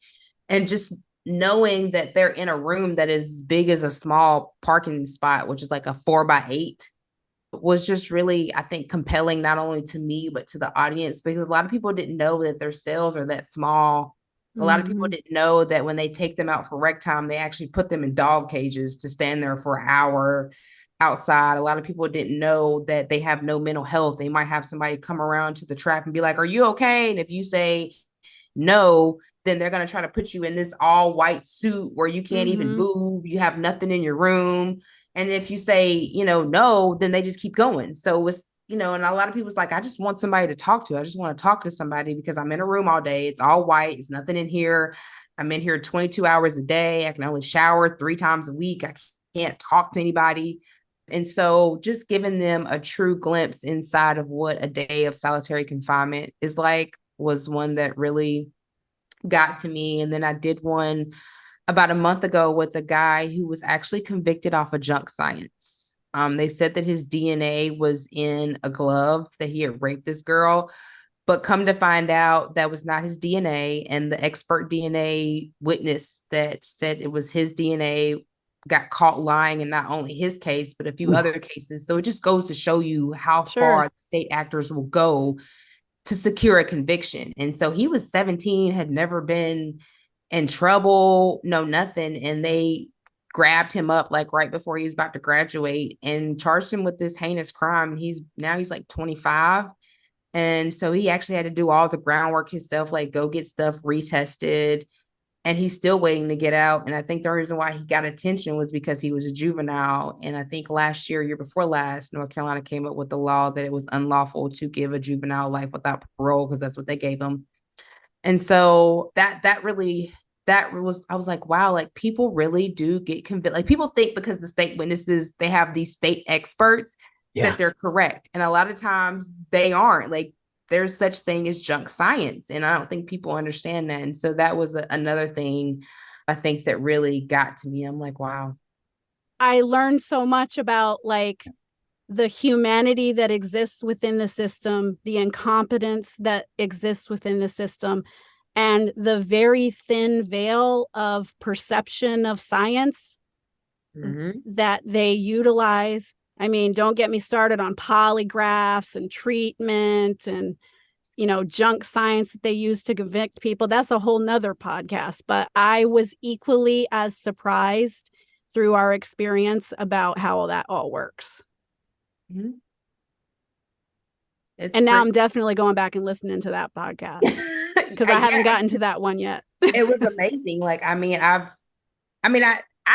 And just knowing that they're in a room that is as big as a small parking spot, which is like a 4x8, was just really, I think, compelling, not only to me, but to the audience, because a lot of people didn't know that their cells are that small. A lot of people didn't know that when they take them out for rec time, they actually put them in dog cages to stand there for an hour outside. A lot of people didn't know that they have no mental health. They might have somebody come around to the trap and be like, are you okay? And if you say no, then they're going to try to put you in this all white suit where you can't even move. You have nothing in your room. And if you say, no, then they just keep going. So it's, and a lot of people's like, I just want somebody to talk to. I just want to talk to somebody, because I'm in a room all day. It's all white. It's nothing in here. I'm in here 22 hours a day. I can only shower 3 times a week. I can't talk to anybody. And so just giving them a true glimpse inside of what a day of solitary confinement is like was one that really got to me. And then I did one about a month ago with a guy who was actually convicted off of junk science. They said that his DNA was in a glove, that he had raped this girl, but come to find out that was not his DNA. And the expert DNA witness that said it was his DNA got caught lying in not only his case, but a few other cases. So it just goes to show you how far state actors will go to secure a conviction. And so he was 17, had never been in trouble, no nothing. And they grabbed him up like right before he was about to graduate and charged him with this heinous crime. He's like 25. And so he actually had to do all the groundwork himself, like go get stuff retested. And he's still waiting to get out. And I think the reason why he got attention was because he was a juvenile. And I think year before last, North Carolina came up with the law that it was unlawful to give a juvenile life without parole, because that's what they gave him. And so I was like, wow, like people really do get convicted. Like people think because the state witnesses, they have these state experts that they're correct. And a lot of times they aren't. Like there's such thing as junk science. And I don't think people understand that. And so that was another thing I think that really got to me. I'm like, wow. I learned so much about like the humanity that exists within the system, the incompetence that exists within the system, and the very thin veil of perception of science that they utilize. I mean, don't get me started on polygraphs and treatment and, junk science that they use to convict people. That's a whole nother podcast. But I was equally as surprised through our experience about how that all works. Mm-hmm. And now I'm definitely going back and listening to that podcast because I haven't gotten to that one yet. It was amazing. Like, I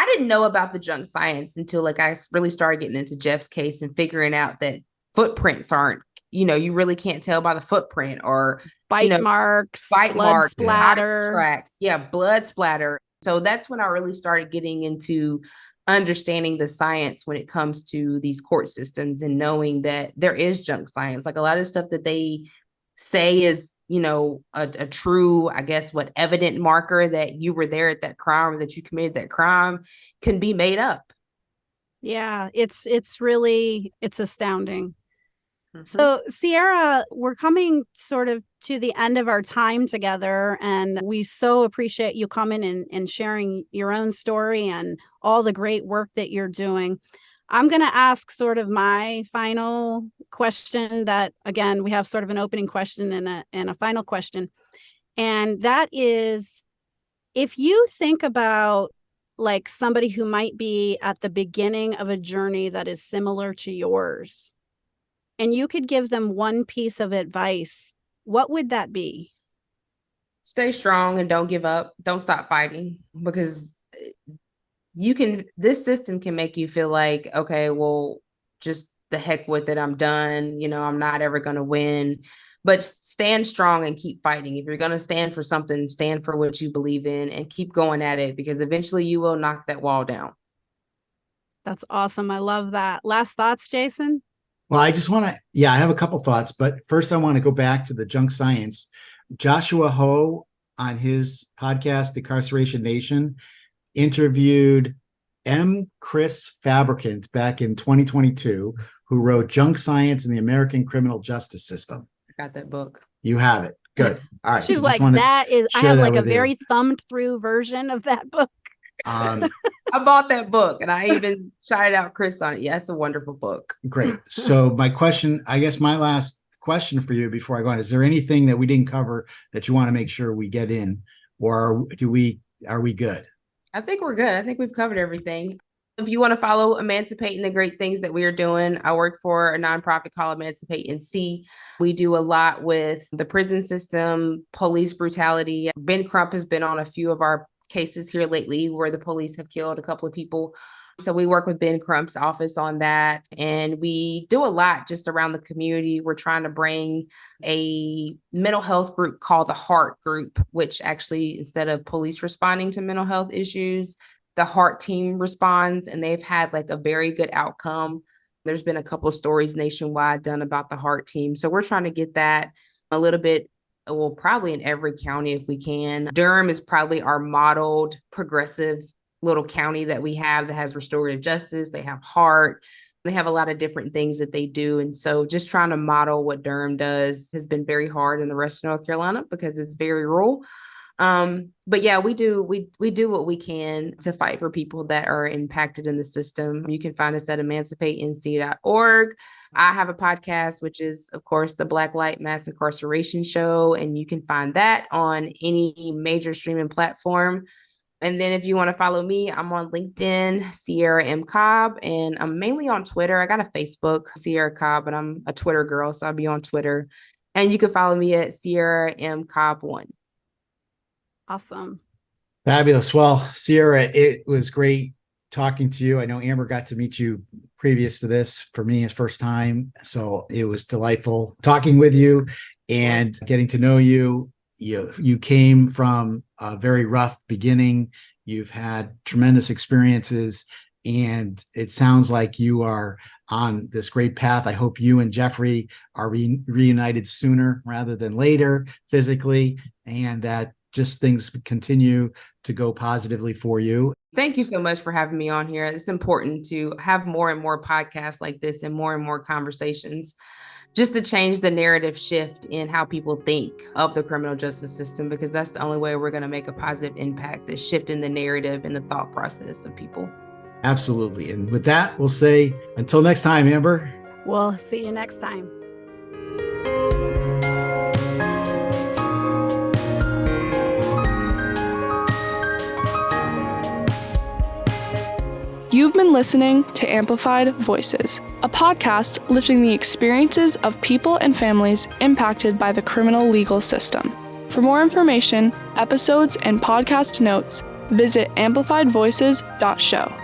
didn't know about the junk science until like I really started getting into Jeff's case and figuring out that footprints aren't, you really can't tell by the footprint, or bite marks, blood splatter. Tracks. Yeah, blood splatter. So that's when I really started getting into understanding the science when it comes to these court systems and knowing that there is junk science. Like a lot of stuff that they say is, a true, I guess, evident marker that you were there at that crime or that you committed that crime can be made up. Yeah, it's astounding. Mm-hmm. So, Cierra, we're coming sort of to the end of our time together, and we so appreciate you coming and sharing your own story and all the great work that you're doing. I'm going to ask sort of my final question that, again, we have sort of an opening question and a final question. And that is, if you think about like somebody who might be at the beginning of a journey that is similar to yours, and you could give them one piece of advice, what would that be? Stay strong and don't give up. Don't stop fighting, because this system can make you feel like, okay, well, just the heck with it. I'm done. I'm not ever going to win, but stand strong and keep fighting. If you're going to stand for something, stand for what you believe in and keep going at it, because eventually you will knock that wall down. That's awesome. I love that. Last thoughts, Jason? Well, I just want to, I have a couple thoughts, but first I want to go back to the junk science. Joshua Ho on his podcast, Incarceration Nation, interviewed Chris Fabricant back in 2022, who wrote Junk Science in the American Criminal Justice System. I got that book. You have it. Good. All right. She's like, I have like a very thumbed through version of that book. I bought that book and I even shouted out Chris on it. Yeah, it's a wonderful book. Great. So my last question for you before I go on, is there anything that we didn't cover that you want to make sure we get in, or are we good? I think we're good. I think we've covered everything. If you want to follow Emancipate and the great things that we are doing, I work for a nonprofit called Emancipate NC. We do a lot with the prison system, police brutality. Ben Crump has been on a few of our cases here lately where the police have killed a couple of people. So we work with Ben Crump's office on that. And we do a lot just around the community. We're trying to bring a mental health group called the Heart Group, which actually, instead of police responding to mental health issues, the HEART team responds, and they've had like a very good outcome. There's been a couple of stories nationwide done about the HEART team. So we're trying to get that a little bit, well, probably in every county if we can. Durham is probably our modeled progressive little county that we have that has restorative justice. They have HEART. They have a lot of different things that they do. And so just trying to model what Durham does has been very hard in the rest of North Carolina because it's very rural. But yeah, we do what we can to fight for people that are impacted in the system. You can find us at emancipatennc.org. I have a podcast, which is, of course, the Blacklight Mass Incarceration Show, and you can find that on any major streaming platform. And then if you want to follow me, I'm on LinkedIn, Cierra M. Cobb, and I'm mainly on Twitter. I got a Facebook, Cierra Cobb, but I'm a Twitter girl, so I'll be on Twitter. And you can follow me at Cierra M. Cobb 1. Awesome. Fabulous. Well, Cierra, it was great talking to you. I know Amber got to meet you previous to this. For me, it's first time. So it was delightful talking with you and getting to know you. You came from a very rough beginning. You've had tremendous experiences, and it sounds like you are on this great path. I hope you and Jeffrey are reunited sooner rather than later physically, and that just things continue to go positively for you. Thank you so much for having me on here. It's important to have more and more podcasts like this and more conversations just to change the narrative shift in how people think of the criminal justice system, because that's the only way we're going to make a positive impact, is shifting the narrative and the thought process of people. Absolutely. And with that, we'll say until next time, Amber. We'll see you next time. You've been listening to Amplified Voices, a podcast lifting the experiences of people and families impacted by the criminal legal system. For more information, episodes, and podcast notes, visit amplifiedvoices.show.